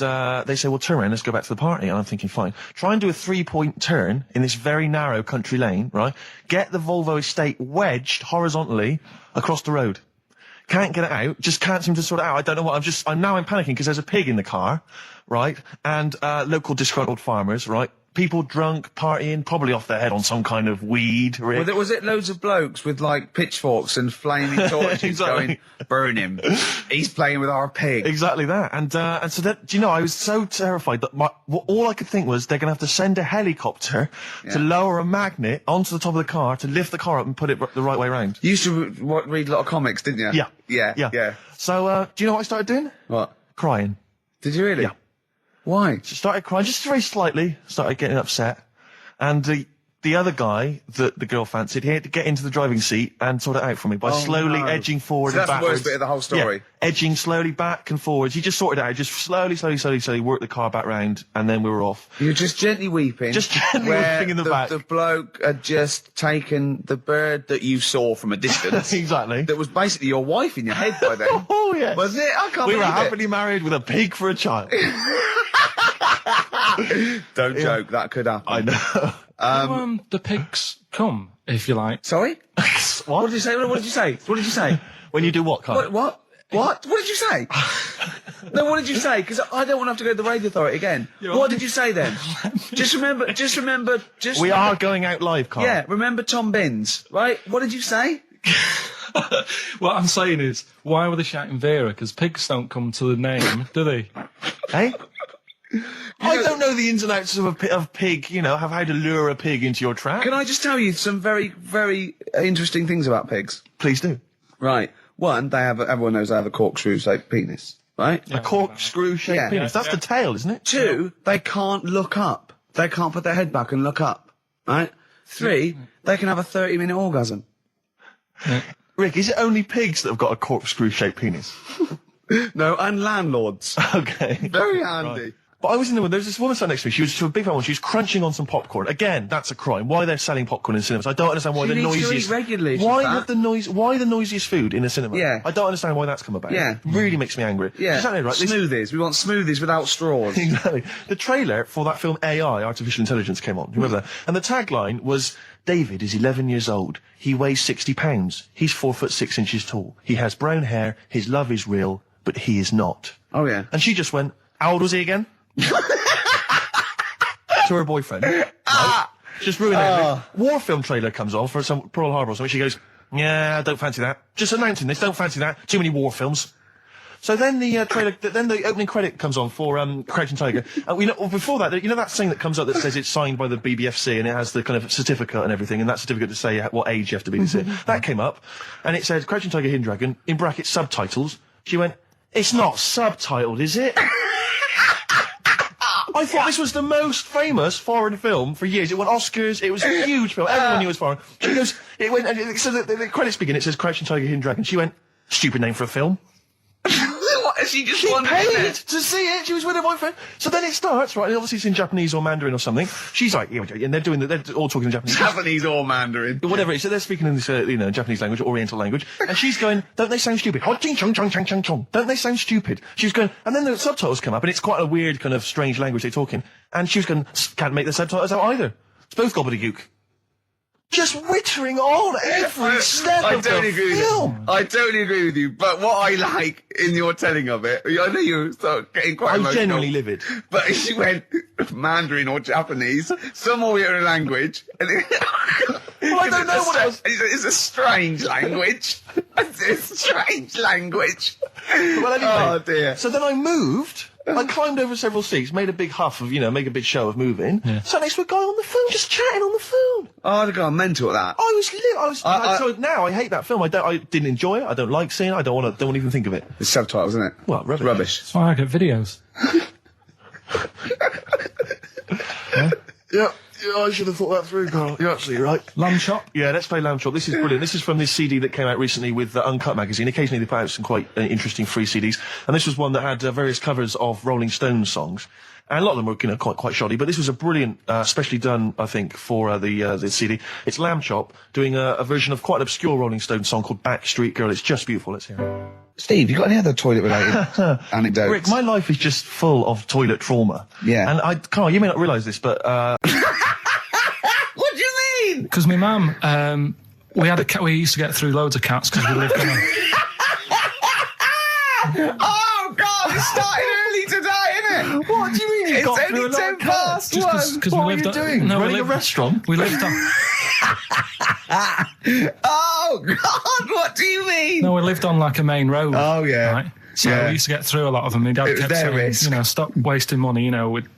Speaker 3: they say, well, turn around, let's go back to the party. And I'm thinking, fine. Try and do a 3-point turn in this very narrow country lane, right? Get the Volvo estate wedged horizontally across the road. Can't get it out. Just can't seem to sort it out. I don't know what. I'm panicking because there's a pig in the car, right? And, local disgruntled farmers, right? People drunk, partying, probably off their head on some kind of weed. Rick.
Speaker 1: Was it loads of blokes with like pitchforks and flaming torches
Speaker 3: Exactly.
Speaker 1: going, burn him. He's playing with our pig.
Speaker 3: Exactly that. And so that, I was so terrified that all I could think was they're going to have to send a helicopter to lower a magnet onto the top of the car to lift the car up and put it the right way around.
Speaker 1: You used to read a lot of comics, didn't you?
Speaker 3: Yeah. So, do you know what I started doing?
Speaker 1: What?
Speaker 3: Crying.
Speaker 1: Did you really?
Speaker 3: Yeah.
Speaker 1: Why?
Speaker 3: She started crying, just very slightly, started getting upset. And the other guy that the girl fancied, he had to get into the driving seat and sort it out for me by slowly edging forward
Speaker 1: So
Speaker 3: and
Speaker 1: that's the
Speaker 3: backwards.
Speaker 1: worst bit of the whole story.
Speaker 3: Yeah, edging slowly back and forwards. He just sorted it out, just slowly worked the car back round, and then we were off.
Speaker 1: You were just gently weeping.
Speaker 3: Just gently
Speaker 1: where
Speaker 3: weeping in the back.
Speaker 1: The bloke had just taken the bird that you saw from a distance.
Speaker 3: Exactly.
Speaker 1: That was basically your wife in your head by then.
Speaker 3: Oh, yes.
Speaker 1: Was it? I can't
Speaker 3: We
Speaker 1: believe
Speaker 3: were
Speaker 1: it.
Speaker 3: happily married with a pig for a child.
Speaker 1: Don't joke, that could happen.
Speaker 3: I know.
Speaker 2: The pigs come, if you like.
Speaker 1: Sorry? What did you say? What did you say? What did you say?
Speaker 3: When you do what, Carl?
Speaker 1: What? What did you say? No, what did you say? Because I don't want to have to go to the radio authority again. What did you say then? Just remember.
Speaker 3: We are going out live, Carl.
Speaker 1: Yeah, remember Tom Binns, right? What did you say?
Speaker 2: What I'm saying is, why were they shouting Vera? Because pigs don't come to the name, do they?
Speaker 3: Hey? I don't know the ins and outs of pig, of how to lure a pig into your trap.
Speaker 1: Can I just tell you some very, very interesting things about pigs?
Speaker 3: Please do.
Speaker 1: Right. One, everyone knows they have a corkscrew-shaped penis, right?
Speaker 3: A corkscrew-shaped penis. That's the tail, isn't it?
Speaker 1: Two, they can't look up. They can't put their head back and look up, right? Three, they can have a 30-minute orgasm.
Speaker 3: Rick, is it only pigs that have got a corkscrew-shaped penis?
Speaker 1: No, and landlords.
Speaker 3: Okay.
Speaker 1: Very handy.
Speaker 3: Right. But I was in the there's this woman sat next to me. She was a big fan. She was crunching on some popcorn. Again, that's a crime. Why they're selling popcorn in cinemas? I don't understand why
Speaker 1: She
Speaker 3: the
Speaker 1: needs to
Speaker 3: noisiest.
Speaker 1: eat regularly,
Speaker 3: Why
Speaker 1: she's
Speaker 3: have
Speaker 1: fat.
Speaker 3: the noise? Why the noisiest food in a cinema?
Speaker 1: Yeah.
Speaker 3: I don't understand why that's come about.
Speaker 1: Yeah.
Speaker 3: Really makes me angry.
Speaker 1: Yeah.
Speaker 3: Exactly right. This-
Speaker 1: Smoothies. We want smoothies without straws.
Speaker 3: Exactly. The trailer for that film AI, Artificial Intelligence, came on. Remember that? And the tagline was, David is 11 years old. He weighs 60 pounds. He's 4'6" tall. He has brown hair. His love is real, but he is not.
Speaker 1: Oh, yeah.
Speaker 3: And she just went, how old was he again? To her boyfriend. Right? Just ruined it. War film trailer comes on for some Pearl Harbor or something. She goes, yeah, I don't fancy that. Just announcing this, don't fancy that. Too many war films. So then the trailer, then the opening credit comes on for Crouching Tiger. Before that, that thing that comes up that says it's signed by the BBFC and it has the kind of certificate and everything, and that certificate to say what age you have to be to see it. That came up, and it said Crouching Tiger, Hidden Dragon in brackets subtitles. She went, it's not subtitled, is it? I thought this was the most famous foreign film for years. It won Oscars. It was a huge film. Everyone knew it was foreign. She goes, it went, and so the credits begin. It says Crouching Tiger, Hidden Dragon. She went, stupid name for a film.
Speaker 1: What? She just
Speaker 3: She
Speaker 1: wanted
Speaker 3: paid
Speaker 1: it.
Speaker 3: to see it. She was with her boyfriend. So then it starts, right? And obviously it's in Japanese or Mandarin or something. She's like, and they're all talking in Japanese.
Speaker 1: Japanese or Mandarin.
Speaker 3: Whatever it is. So they're speaking in this, Japanese language, Oriental language. And she's going, don't they sound stupid? Don't they sound stupid? She's going, and then the subtitles come up, and it's quite a weird kind of strange language they're talking. And she was going, can't make the subtitles out either. It's both gobbledygook. Just wittering on every step of the film.
Speaker 1: I totally agree with you. But what I like in your telling of it, I know you start getting quite
Speaker 3: I was
Speaker 1: emotional.
Speaker 3: genuinely livid.
Speaker 1: But she went Mandarin or Japanese, some Oriental language. And
Speaker 3: Well,
Speaker 4: Well, I don't know what it was.
Speaker 1: It's a strange language. It's a strange language.
Speaker 4: Well, anyway.
Speaker 1: Oh, dear.
Speaker 4: So then I moved. I climbed over several seats, made a big huff of, make a big show of moving.
Speaker 2: Yeah.
Speaker 4: Sat next to a guy on the phone, just chatting on the phone.
Speaker 1: Oh, I'd have gone mental at that.
Speaker 4: So now I hate that film. I didn't enjoy it. I don't like seeing it. I don't want to even think of it.
Speaker 1: It's subtitles, isn't it?
Speaker 4: Well, rubbish.
Speaker 2: That's why I get videos.
Speaker 4: Yeah, I should have thought that through, Carl. You're absolutely right.
Speaker 2: Lamb chop.
Speaker 4: Yeah, let's play Lamb Chop. This is brilliant. This is from this CD that came out recently with Uncut magazine. Occasionally they put out some quite interesting free CDs. And this was one that had various covers of Rolling Stones songs. And a lot of them were, quite shoddy. But this was a brilliant, specially done, I think, for the CD. It's Lamb Chop doing a version of quite an obscure Rolling Stones song called Backstreet Girl. It's just beautiful. Let's hear it.
Speaker 1: Steve, you got any other toilet-related anecdotes?
Speaker 4: Rick, my life is just full of toilet trauma.
Speaker 1: Yeah.
Speaker 4: And Carl, you may not realise this, but
Speaker 1: What do you mean?
Speaker 2: Because my mum, we had a cat. We used to get through loads of cats because we lived on a...
Speaker 1: Oh, God, it started early today, innit?
Speaker 4: what do you mean you
Speaker 1: It's
Speaker 4: got through a
Speaker 1: only
Speaker 4: lot
Speaker 1: 10
Speaker 4: of cats?
Speaker 1: past
Speaker 2: Just
Speaker 1: one.
Speaker 2: because
Speaker 4: What
Speaker 2: we
Speaker 4: are
Speaker 2: lived
Speaker 4: you
Speaker 2: on,
Speaker 4: doing?
Speaker 2: No,
Speaker 4: Running
Speaker 2: we
Speaker 4: a
Speaker 2: lived,
Speaker 4: restaurant?
Speaker 2: We lived on.
Speaker 1: Oh, God, what do you mean?
Speaker 2: No, we lived on like a main road.
Speaker 1: Oh, yeah.
Speaker 2: Right? So
Speaker 1: Yeah.
Speaker 2: we used to get through a lot of them. My dad
Speaker 1: It was
Speaker 2: kept
Speaker 1: their
Speaker 2: saying,
Speaker 1: risk.
Speaker 2: stop wasting money.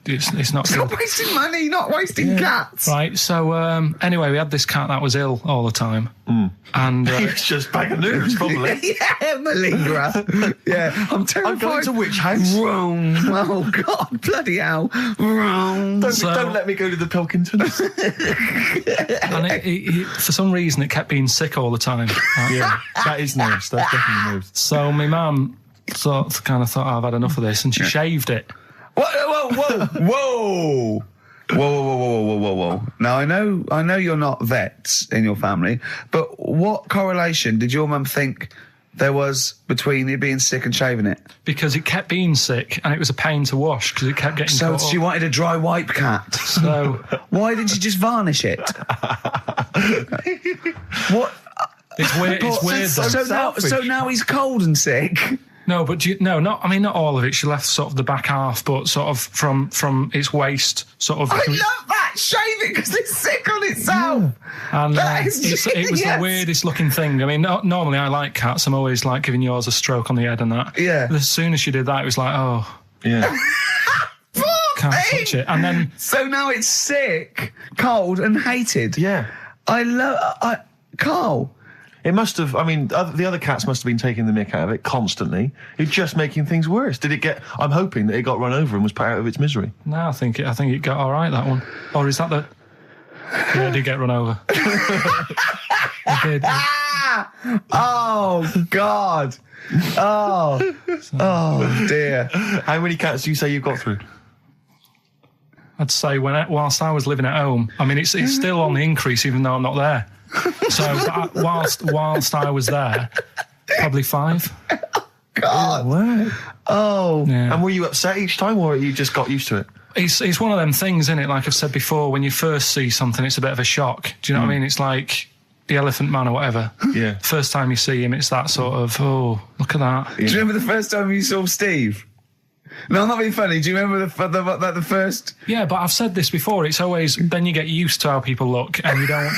Speaker 2: It's not
Speaker 1: Stop
Speaker 2: good.
Speaker 1: wasting money, not wasting cats.
Speaker 2: Right. So anyway, we had this cat that was ill all the time, and
Speaker 4: It's just bag of nerves, probably.
Speaker 1: Yeah, malingerer. Yeah, I'm terrified.
Speaker 4: I'm going to which house?
Speaker 1: Rome. Oh, God, bloody hell. Rome.
Speaker 4: Don't let me go to the Pilkingtons.
Speaker 2: and it, for some reason it kept being sick all the time. Right?
Speaker 4: Yeah, that is nerves. That's definitely nerves.
Speaker 2: So my mum kind of thought, I've had enough of this, and she shaved it.
Speaker 1: Whoa. Whoa. Now, I know you're not vets in your family, but what correlation did your mum think there was between you being sick and shaving it?
Speaker 2: Because it kept being sick, and it was a pain to wash because it kept getting
Speaker 1: So
Speaker 2: caught
Speaker 1: she
Speaker 2: up.
Speaker 1: wanted a dry wipe cat.
Speaker 2: So
Speaker 1: Why didn't you just varnish it? What?
Speaker 2: it's weird. It's weird. Though.
Speaker 1: So now he's cold and sick.
Speaker 2: No, but not all of it. She left sort of the back half, but sort of from its waist, sort of.
Speaker 1: I love that. Shave it because it's sick on itself.
Speaker 2: And
Speaker 1: That is
Speaker 2: it was the
Speaker 1: genius.
Speaker 2: weirdest looking thing. I mean, normally I like cats. I'm always like giving yours a stroke on the head and that.
Speaker 1: Yeah.
Speaker 2: But as soon as she did that, it was like, oh,
Speaker 4: Yeah.
Speaker 2: can't touch it. And then
Speaker 1: So now it's sick, cold, and hated.
Speaker 4: Yeah.
Speaker 1: Carl.
Speaker 4: It must have, the other cats must have been taking the mick out of it constantly. It's just making things worse. I'm hoping that it got run over and was put out of its misery.
Speaker 2: no, I think it got all right, that one. Or is that the? Yeah, it did get run over. It did.
Speaker 1: Oh, God. Oh dear.
Speaker 4: How many cats do you say you've got through?
Speaker 2: I'd say whilst I was living at home, I mean, it's still on the increase even though I'm not there. So whilst I was there, probably 5.
Speaker 1: God.
Speaker 4: Wow.
Speaker 1: Oh.
Speaker 2: Yeah.
Speaker 4: And were you upset each time, or you just got used to it?
Speaker 2: It's one of them things, isn't it? Like I've said before, when you first see something, it's a bit of a shock. Do you know what I mean? It's like the Elephant Man or whatever.
Speaker 4: Yeah.
Speaker 2: First time you see him, it's that sort of, oh, look at that.
Speaker 1: Do you remember the first time you saw Steve? No, I'm not being funny. Do you remember the first?
Speaker 2: Yeah, but I've said this before. It's always, then you get used to how people look and you don't...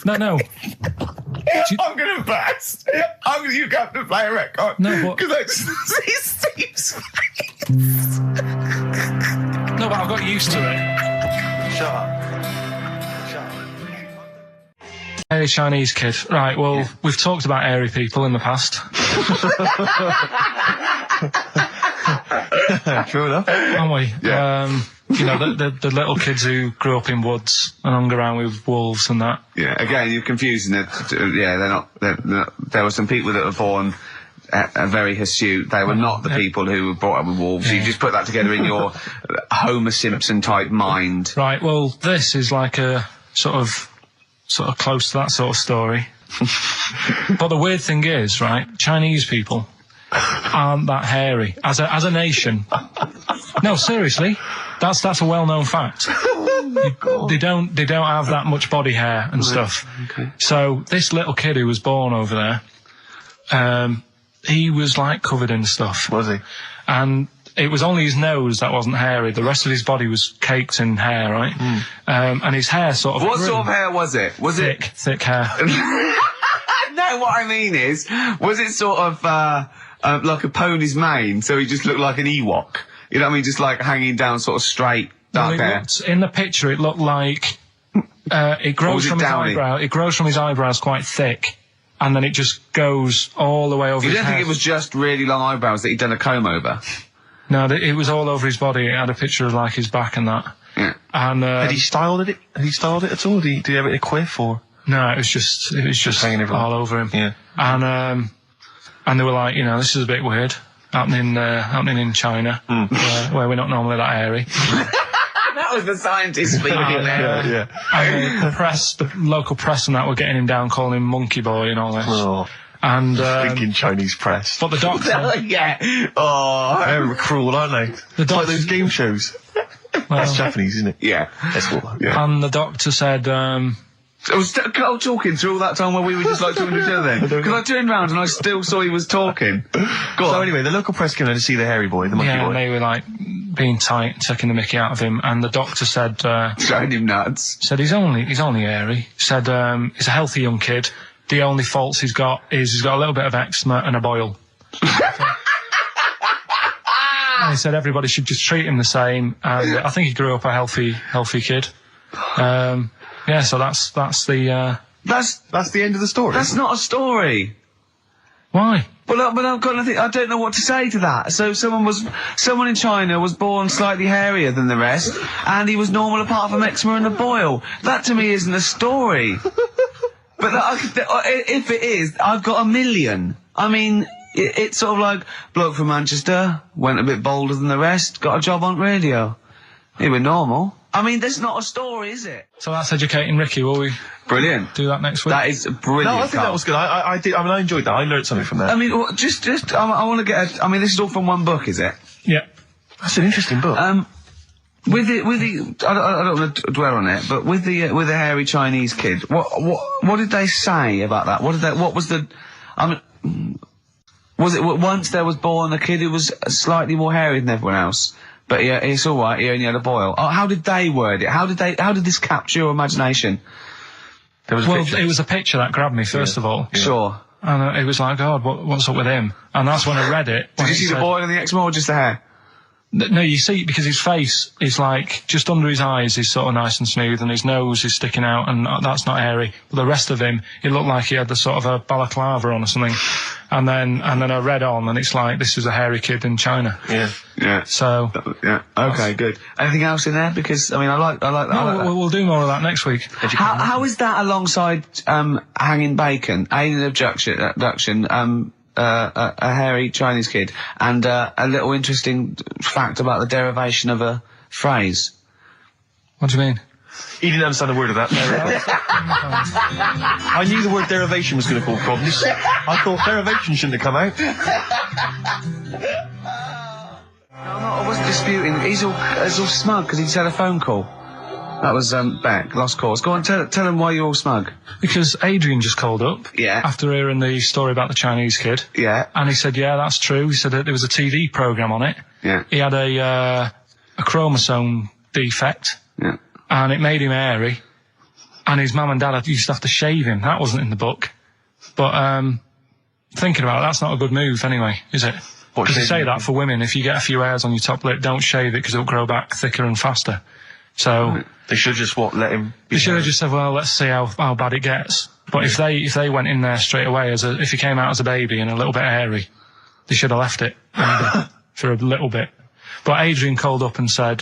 Speaker 2: No.
Speaker 1: I'm going to burst. You have to play a record.
Speaker 2: No, but...
Speaker 1: Because I just see Steve's face.
Speaker 2: No, but I've got used to it.
Speaker 4: Shut up.
Speaker 2: Hairy Chinese kid. Right, well, we've talked about hairy people in the past.
Speaker 4: True enough.
Speaker 2: Haven't we?
Speaker 1: Yeah.
Speaker 2: The little kids who grew up in woods and hung around with wolves and that.
Speaker 1: Yeah, again, you're confusing it. Yeah, they're not. There were some people that were born very hirsute. They were not the people who were brought up with wolves.
Speaker 2: Yeah.
Speaker 1: You just put that together in your Homer Simpson type mind.
Speaker 2: Right, well, this is like a sort of close to that sort of story. But the weird thing is, right, Chinese people aren't that hairy as a nation. No, seriously, that's a well-known fact. They don't have that much body hair and stuff.
Speaker 1: Okay.
Speaker 2: So this little kid who was born over there, he was like covered in stuff.
Speaker 4: Was he?
Speaker 2: And it was only his nose that wasn't hairy. The rest of his body was caked in hair, right? And his hair sort of
Speaker 1: What
Speaker 2: grew.
Speaker 1: sort of hair was it? Was it
Speaker 2: Thick hair.
Speaker 1: No, what I mean is, was it sort of like a pony's mane, so he just looked like an Ewok? You know what I mean? Just like hanging down sort of straight, dark hair.
Speaker 2: In the picture, it looked like it grows from his eyebrow. It grows from his eyebrows quite thick, and then it just goes all the way over his head.
Speaker 1: You don't think it was just really long eyebrows that he'd done a comb over?
Speaker 2: No, it was all over his body. It had a picture of like his back and that.
Speaker 1: Yeah.
Speaker 2: And
Speaker 4: Had he styled it? Had he styled it at all? Did he have it in a quiff or?
Speaker 2: no, it was just
Speaker 4: hanging everywhere.
Speaker 2: all over him.
Speaker 4: Yeah.
Speaker 2: And they were like, you know, this is a bit weird happening in China, where we're not normally that hairy.
Speaker 1: That was the scientist speaking there.
Speaker 4: Yeah.
Speaker 2: And the local press and that were getting him down, calling him monkey boy and all this.
Speaker 4: Oh,
Speaker 2: And
Speaker 4: thinking Chinese press.
Speaker 2: but the doctor,
Speaker 1: Yeah. Oh.
Speaker 4: They're cruel, aren't they?
Speaker 2: The
Speaker 4: It's like
Speaker 2: doctor-
Speaker 4: those game shows. That's Japanese, isn't it?
Speaker 1: Yeah.
Speaker 4: That's what. Yeah.
Speaker 2: and the doctor said,
Speaker 1: I was still talking through all that time while we were just like talking to each other then. Because I turned round and I still saw he was talking. Go
Speaker 4: So
Speaker 1: on.
Speaker 4: anyway, the local press came in to see the hairy boy, the monkey
Speaker 2: yeah,
Speaker 4: boy.
Speaker 2: and they were like being tight, taking the mickey out of him. And the doctor said,
Speaker 1: Showing him nuts.
Speaker 2: he's only hairy. Said he's a healthy young kid. The only faults he's got is he's got a little bit of eczema and a boil. And he said everybody should just treat him the same. And I think he grew up a healthy kid. Yeah, so that's the
Speaker 1: That's
Speaker 4: the end of the story.
Speaker 1: That's not a story.
Speaker 2: why.
Speaker 1: But I've got nothing. I don't know what to say to that. So someone in China was born slightly hairier than the rest, and he was normal apart from eczema and a boil. That to me isn't a story. But if it is, I've got a million. I mean, it's sort of like bloke from Manchester went a bit bolder than the rest, got a job on radio. He was normal. I mean, that's not a story, is it?
Speaker 2: So that's educating Ricky. Will we
Speaker 1: Brilliant.
Speaker 2: do that next week?
Speaker 1: That is brilliant.
Speaker 4: No, I think that
Speaker 1: Carl.
Speaker 4: was good. I did. I mean, I enjoyed that. I learned something from that.
Speaker 1: I mean, I want to get. I mean, this is all from one book, is it?
Speaker 2: Yeah.
Speaker 4: That's an interesting book.
Speaker 1: With the, I don't want to dwell on it, but with the hairy Chinese kid, what did they say about that? What was the, I mean, was it once there was born a kid who was slightly more hairy than everyone else? But yeah, it's all right. He only had a boil. Oh, how did they word it? How did this capture your imagination?
Speaker 4: There was a picture.
Speaker 2: It was a picture that grabbed me first of all.
Speaker 1: Sure.
Speaker 2: And it was like, God, what's up with him? And that's when I read it.
Speaker 1: Did you see the boil and the eczema or just the hair?
Speaker 2: No, you see, because his face is like, just under his eyes is sort of nice and smooth, and his nose is sticking out, and that's not hairy. But the rest of him, it looked like he had the sort of a balaclava on or something. And then I read on, and it's like, this is a hairy kid in China.
Speaker 4: Yeah.
Speaker 1: Yeah.
Speaker 2: So,
Speaker 1: Yeah. Okay, good. Anything else in there? Because, I mean, I like that.
Speaker 2: we'll do more of that next week.
Speaker 1: How is that alongside hanging bacon, alien abduction, a hairy Chinese kid, and a little interesting fact about the derivation of a phrase?
Speaker 2: What do you mean?
Speaker 4: He didn't understand a word of that. I knew the word derivation was going to cause problems. I thought derivation shouldn't have come out.
Speaker 1: I wasn't disputing. He's all smug because he just had a phone call. That was Beck, lost cause. Go on, tell him why you're all smug.
Speaker 2: Because Adrian just called up.
Speaker 1: Yeah.
Speaker 2: After hearing the story about the Chinese kid.
Speaker 1: Yeah.
Speaker 2: And he said, yeah, that's true. He said that there was a TV program on it.
Speaker 1: Yeah.
Speaker 2: He had a chromosome defect.
Speaker 1: Yeah.
Speaker 2: And it made him hairy. And his mum and dad used to have to shave him. That wasn't in the book. But thinking about it, that's not a good move anyway, is it? Because they say that for women, if you get a few hairs on your top lip, don't shave it because it'll grow back thicker and faster. So
Speaker 4: They should just let him.
Speaker 2: they should have just said, well, let's see how bad it gets. But if they went in there straight away if he came out as a baby and a little bit hairy, they should have left it for a little bit. But Adrian called up and said,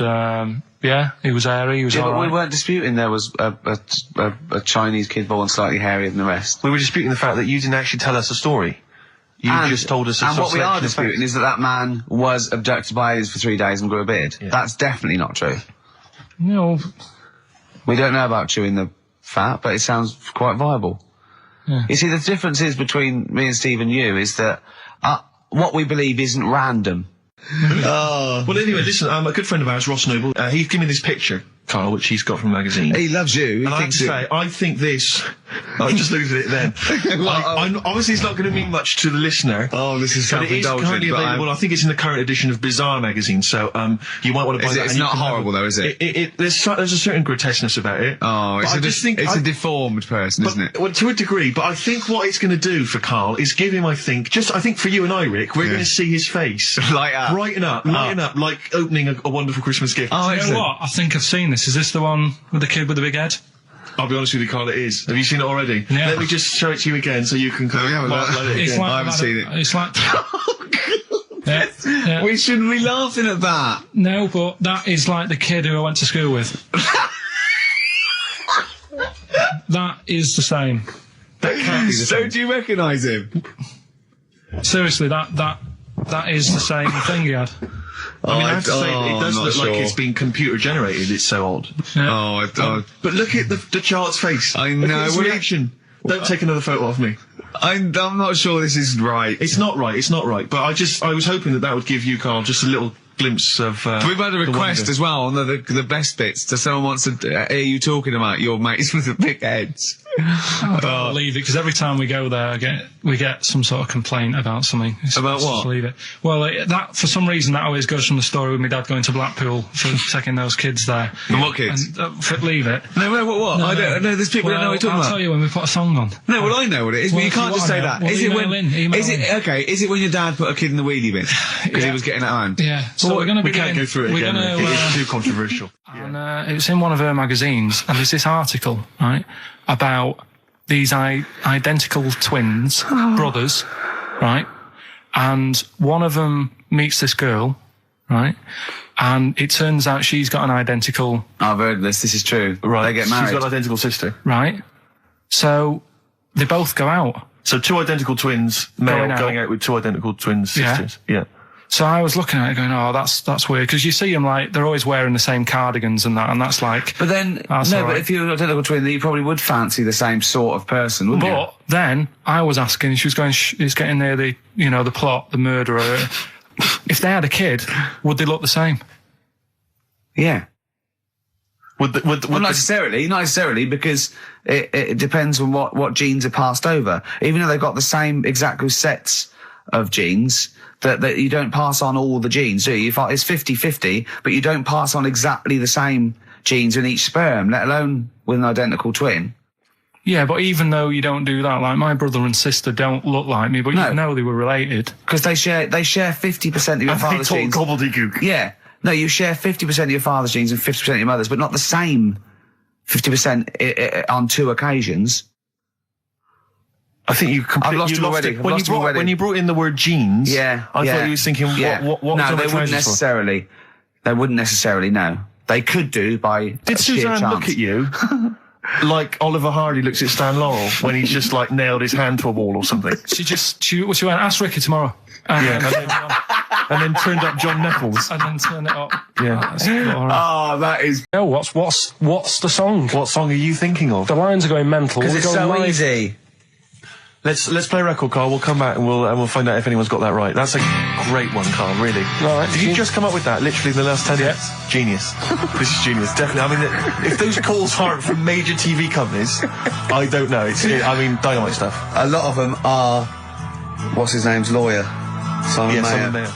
Speaker 2: yeah, he was hairy, he was
Speaker 1: Yeah,
Speaker 2: all
Speaker 1: but
Speaker 2: right.
Speaker 1: we weren't disputing there was a Chinese kid born slightly hairier than the rest.
Speaker 4: We were disputing the fact that you didn't actually tell us a story. You just told us a
Speaker 1: And
Speaker 4: sort
Speaker 1: what
Speaker 4: of
Speaker 1: we are
Speaker 4: selection of facts.
Speaker 1: disputing is that man was abducted by aliens for 3 days and grew a beard.
Speaker 4: Yeah.
Speaker 1: That's definitely not true.
Speaker 2: No,
Speaker 1: We don't know about chewing the fat, but it sounds quite viable.
Speaker 2: Yeah.
Speaker 1: You see, the difference is between me and Steve and you is that what we believe isn't random.
Speaker 3: Well, anyway, listen, a good friend of ours, Ross Noble, he's given me this picture Carl, which he's got from the magazine.
Speaker 1: He loves you. He
Speaker 3: And I have to say, I think this. I just looked at it then. Obviously, it's not going to mean much to the listener.
Speaker 1: Oh, this is
Speaker 3: but it is currently available. I think it's in the current edition of Bizarre magazine, so you might want to buy that.
Speaker 1: It's not horrible, though, is it?
Speaker 3: There's a certain grotesqueness about it.
Speaker 1: Oh, it's a deformed person, isn't it?
Speaker 3: Well, to a degree, but I think what it's going to do for Carl is give him, I think for you and I, Rick, we're going to see his face lighten up, like opening a wonderful Christmas gift.
Speaker 2: Oh, you know what? I think I've seen this. Is this the one with the kid with the big head?
Speaker 3: I'll be honest with you, Carl, it is. Have you seen it already?
Speaker 2: Yeah.
Speaker 3: Let me just show it to you again so you can
Speaker 1: I haven't seen it.
Speaker 2: It's like... yeah.
Speaker 1: We shouldn't be laughing at that.
Speaker 2: No, but that is like the kid who I went to school with. That is the same.
Speaker 3: That can't be the same.
Speaker 1: So do you recognise him?
Speaker 2: Seriously, that is the same thing he had.
Speaker 3: I mean, I have to say, it does look like it's been computer generated. It's so odd.
Speaker 2: Yeah.
Speaker 3: But look at the child's face.
Speaker 1: I know.
Speaker 3: Look at his reaction. Don't take another photo of me.
Speaker 1: I'm not sure this is right.
Speaker 3: It's not right. It's not right. But I was hoping that would give you, Carl, just a little glimpse of.
Speaker 1: We've had a request as well on the best bits. So someone wants to hear you talking about your mates with the big heads.
Speaker 2: I don't believe it, because every time we go there, we get some sort of complaint about something.
Speaker 1: About what?
Speaker 2: Just leave it. Well, that for some reason that always goes from the story with my dad going to Blackpool for taking those kids there.
Speaker 1: And what kids?
Speaker 2: And, leave it.
Speaker 1: No, what?
Speaker 2: No,
Speaker 1: I don't know. There's people that know what you're talking
Speaker 2: I'll
Speaker 1: about.
Speaker 2: tell you when we put a song on.
Speaker 1: No, well, I know what it is, but you can't just say that.
Speaker 2: Well,
Speaker 1: Is it when?
Speaker 2: Email
Speaker 1: Is it okay? Is it when your dad put a kid in the wheelie bin because he was getting it home?
Speaker 2: Yeah. So we're going to
Speaker 3: we can't go through it again. It's too controversial.
Speaker 2: And it's in one of her magazines, and there's this article, right, about these identical twins, brothers, right? And one of them meets this girl, right? And it turns out she's got an identical...
Speaker 1: I've heard this. This is true.
Speaker 3: Right.
Speaker 1: They get married.
Speaker 3: She's got an identical sister.
Speaker 2: Right. So they both go out.
Speaker 3: So two identical twins, male, going out with two identical twin sisters. Yeah.
Speaker 2: So I was looking at it going, oh, that's weird. Because you see them, like, they're always wearing the same cardigans and that, and that's like...
Speaker 1: But then, but if you're an identical twin, then you probably would fancy the same sort of person, wouldn't you?
Speaker 2: But then I was asking, she was going, it's getting near the, the plot, the murderer. If they had a kid, would they look the same?
Speaker 1: Yeah. Not necessarily, because it depends on what genes are passed over. Even though they've got the same exact sets of genes, that you don't pass on all the genes, do you? It's 50-50, but you don't pass on exactly the same genes in each sperm, let alone with an identical twin.
Speaker 2: Yeah, but even though you don't do that, like my brother and sister don't look like me, but you know they were related.
Speaker 1: Because they share 50% of your father's genes.
Speaker 3: Gobbledygook.
Speaker 1: Yeah. No, you share 50% of your father's genes and 50% of your mother's, but not the same 50% on two occasions.
Speaker 3: I think you completely lost it. When you brought in the word genes, I thought you were thinking, what
Speaker 1: no, they wouldn't necessarily. They wouldn't necessarily, no. They could do by
Speaker 3: Did Suzanne
Speaker 1: chance.
Speaker 3: look at you like Oliver Hardy looks at Stan Laurel when he's just like nailed his hand to a wall or something?
Speaker 2: She went, ask Ricky tomorrow. And
Speaker 3: then turned up John Nettles.
Speaker 2: And then turned it up.
Speaker 3: Yeah.
Speaker 1: That is...
Speaker 2: No, what's the song?
Speaker 3: What song are you thinking of?
Speaker 2: The lines are going mental.
Speaker 1: Because it's so easy.
Speaker 3: Let's play a record, Carl. We'll come back and we'll find out if anyone's got that right. That's a great one, Carl, really.
Speaker 2: Right.
Speaker 3: Did you just come up with that literally in the last 10 minutes? Genius. This is genius, definitely. I mean, if those calls aren't from major TV companies, I don't know. Dynamite stuff.
Speaker 1: A lot of them are, what's his name's lawyer? Simon Mayer.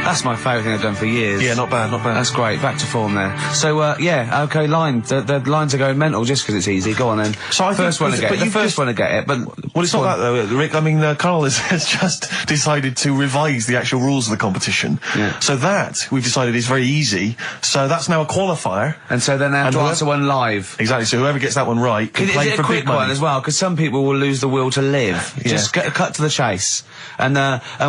Speaker 1: That's my favourite thing I've done for years.
Speaker 3: Yeah, not bad.
Speaker 1: That's great. Back to form there. So, okay, line. The lines are going mental just because it's easy. Go on then. So I first one to get it. The first one to get it. But
Speaker 3: well, it's not that though, Rick. I mean, Carl has just decided to revise the actual rules of the competition.
Speaker 1: Yeah.
Speaker 3: So that we've decided is very easy. So that's now a qualifier.
Speaker 1: And so then they have to answer one live.
Speaker 3: Exactly. So whoever gets that one right can play for big money. Is it a quick one
Speaker 1: as well? Because some people will lose the will to live.
Speaker 3: Yeah.
Speaker 1: Just cut to the chase. And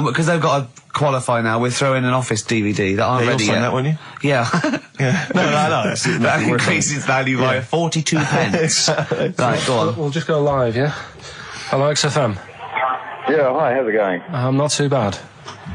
Speaker 1: because they've got to qualify now, we're throwing an Office DVD that aren't ready yet.
Speaker 3: You'll sign that, won't you?
Speaker 1: Yeah.
Speaker 3: Yeah. No.
Speaker 1: That increases its value by 42 pence. Right, go on.
Speaker 2: We'll just go live, yeah? Hello, XFM.
Speaker 5: Yeah, hi, how's it going?
Speaker 2: Not too bad.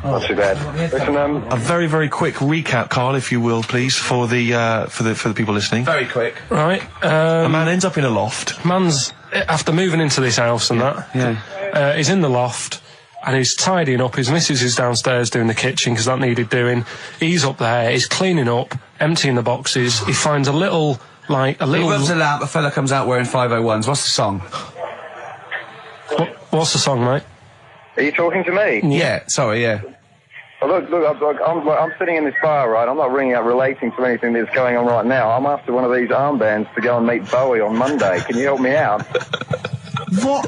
Speaker 5: Not too bad. Listen,
Speaker 3: a very, very quick recap, Carl, if you will, please, for the people listening.
Speaker 1: Very quick.
Speaker 2: Right.
Speaker 3: A man ends up in a loft.
Speaker 2: Man's, after moving into this house and that, he's in the loft. And he's tidying up. His missus is downstairs doing the kitchen because that needed doing. He's up there. He's cleaning up.
Speaker 6: emptying the boxes, he finds a little,
Speaker 1: He rubs a lamp, a fella comes out wearing 501s. What's the song?
Speaker 6: What's the song, mate?
Speaker 5: Are you talking to me?
Speaker 1: Yeah, sorry, yeah.
Speaker 5: Well, look, I'm sitting in this bar, right? I'm not ringing up relating to anything that's going on right now. I'm after one of these armbands to go and meet Bowie on Monday. Can you help me out?
Speaker 3: What?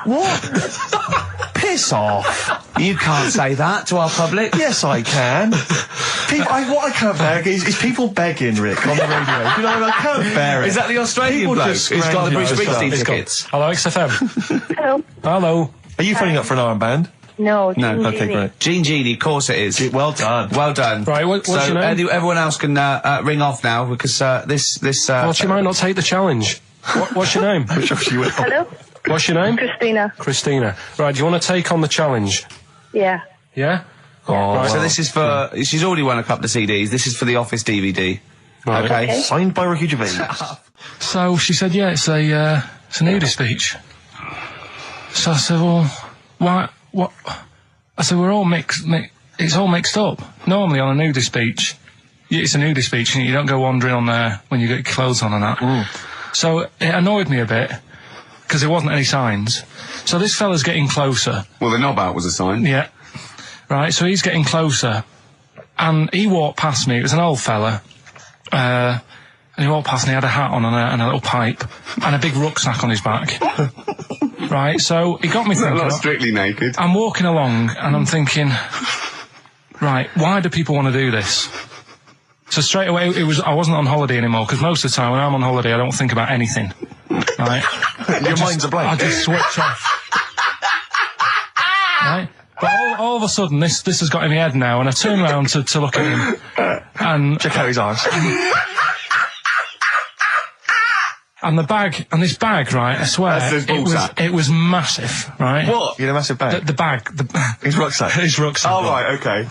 Speaker 3: What? Piss off.
Speaker 1: You can't say that to our public.
Speaker 3: Yes, I can. What I can't bear is people begging, Rick, on the radio. You know, I can't bear it.
Speaker 1: Is that the Australian
Speaker 3: People
Speaker 1: bloke
Speaker 3: just
Speaker 1: who's got the Bruce
Speaker 3: scranding
Speaker 1: Springsteen
Speaker 3: stuff.
Speaker 1: tickets?
Speaker 6: Hello, XFM.
Speaker 7: Hello.
Speaker 6: Hello.
Speaker 3: Are you phoning up for an armband?
Speaker 7: No.
Speaker 3: Okay, great.
Speaker 1: Gene Genie, of course it is.
Speaker 3: Well done.
Speaker 1: Well done.
Speaker 6: Right, what's
Speaker 1: so
Speaker 6: your name?
Speaker 1: everyone else can ring off now because this.
Speaker 6: Well, she might not take the challenge. What's your name?
Speaker 7: Hello.
Speaker 6: What's your name?
Speaker 7: Christina.
Speaker 6: Christina. Right, do you want to take on the challenge?
Speaker 7: Yeah.
Speaker 6: Yeah?
Speaker 1: Right, so this is for. She's already won a couple of CDs. This is for the Office DVD.
Speaker 6: Right.
Speaker 1: Okay.
Speaker 3: Signed by Ricky Gervais.
Speaker 2: So she said, yeah, it's a nudie speech. So I said, well, why, what? I said, we're all it's all mixed up. Normally on a nudie speech, it's a nudie speech and you don't go wandering on there when you get your clothes on and that. So it annoyed me a bit, because there wasn't any signs. So this fella's getting closer.
Speaker 1: Well, the knob out was a sign.
Speaker 2: Yeah. Right, so he's getting closer. And he walked past me, it was an old fella. And he walked past and he had a hat on and a little pipe and a big rucksack on his back. Right, so he got me thinking.
Speaker 1: Not strictly naked.
Speaker 2: I'm walking along and I'm thinking, right, why do people want to do this? So straight away, I wasn't on holiday anymore, because most of the time when I'm on holiday, I don't think about anything. Right?
Speaker 3: Your mind's a blank.
Speaker 2: I just switch off. Right? But all of a sudden, this has got in my head now, and I turn around to look at him, and
Speaker 3: Check out his arse.
Speaker 2: and this bag, right? I swear,
Speaker 1: That's his ballsack.
Speaker 2: it was massive, right?
Speaker 3: What? You had a massive bag?
Speaker 2: The bag,
Speaker 3: His rucksack.
Speaker 2: his rucksack.
Speaker 1: Oh, right, okay.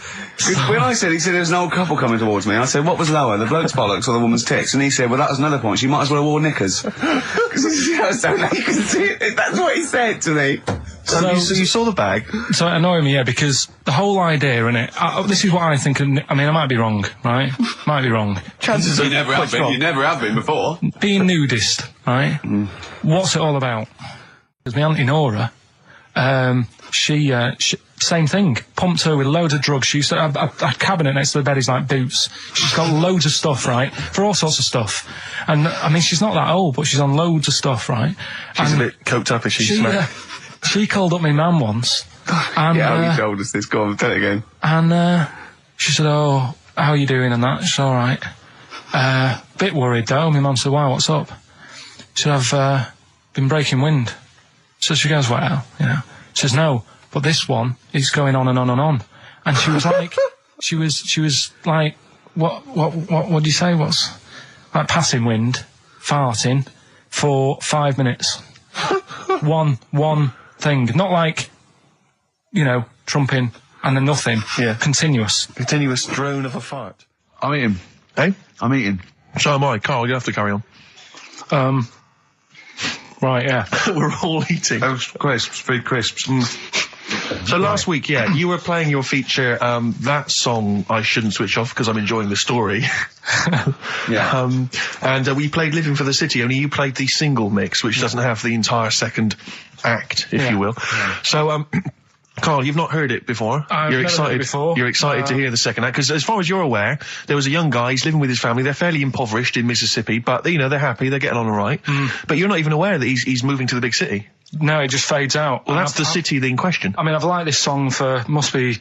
Speaker 1: When he said there was an old couple coming towards me, I said, what was lower, the bloke's bollocks or the woman's tits? And he said, well, that was another point. She might as well have worn knickers. Because so you can see it. That's what he said to me.
Speaker 3: So you saw the bag.
Speaker 2: So it annoyed me, yeah, because the whole idea in it, this is what I think, I mean, I might be wrong, right? Might be wrong.
Speaker 3: Chances
Speaker 1: You never have been. You never have been before.
Speaker 2: Being nudist, right? What's it all about? Because my auntie Nora, she same thing, pumped her with loads of drugs. She used to have a cabinet next to the bed is like boots. She's got loads of stuff, right? For all sorts of stuff. And, I mean, she's not that old, but she's on loads of stuff, right?
Speaker 3: She's
Speaker 2: and
Speaker 3: a bit coked up, is she?
Speaker 2: she called up my mum once. And,
Speaker 1: Yeah, you told us this. Go on, tell it again.
Speaker 2: and she said, oh, how are you doing and that? She's all right. Bit worried though. My mum said, why, what's up? She said, I've been breaking wind. So she goes, well, you know. She says, no, but this one is going on and on and on. And she was like, she was like, what do you say? What's like passing wind, farting for 5 minutes. one thing, not like, you know, trumping and then nothing.
Speaker 3: Yeah.
Speaker 2: Continuous.
Speaker 3: Continuous drone of a fart.
Speaker 1: I'm eating.
Speaker 3: Hey?
Speaker 1: I'm eating.
Speaker 3: So am I. Carl, you have to carry on.
Speaker 2: Right, yeah.
Speaker 3: We're all eating.
Speaker 1: Crisps, food crisps.
Speaker 3: So last week, yeah, you were playing your feature, that song, I Shouldn't Switch Off Because I'm Enjoying the Story.
Speaker 1: Yeah.
Speaker 3: And we played Living for the City, only you played the single mix, which doesn't have the entire second act, if you will. Yeah. So, Carl, you've not heard it before.
Speaker 2: I've never heard it before.
Speaker 3: You're excited to hear the second act, because as far as you're aware, there was a young guy, he's living with his family, they're fairly impoverished in Mississippi, but, you know, they're happy, they're getting on all right. But you're not even aware that he's moving to the big city.
Speaker 2: No, it just fades out.
Speaker 3: Well, that's the city in question.
Speaker 2: I mean, I've liked this song for, must be,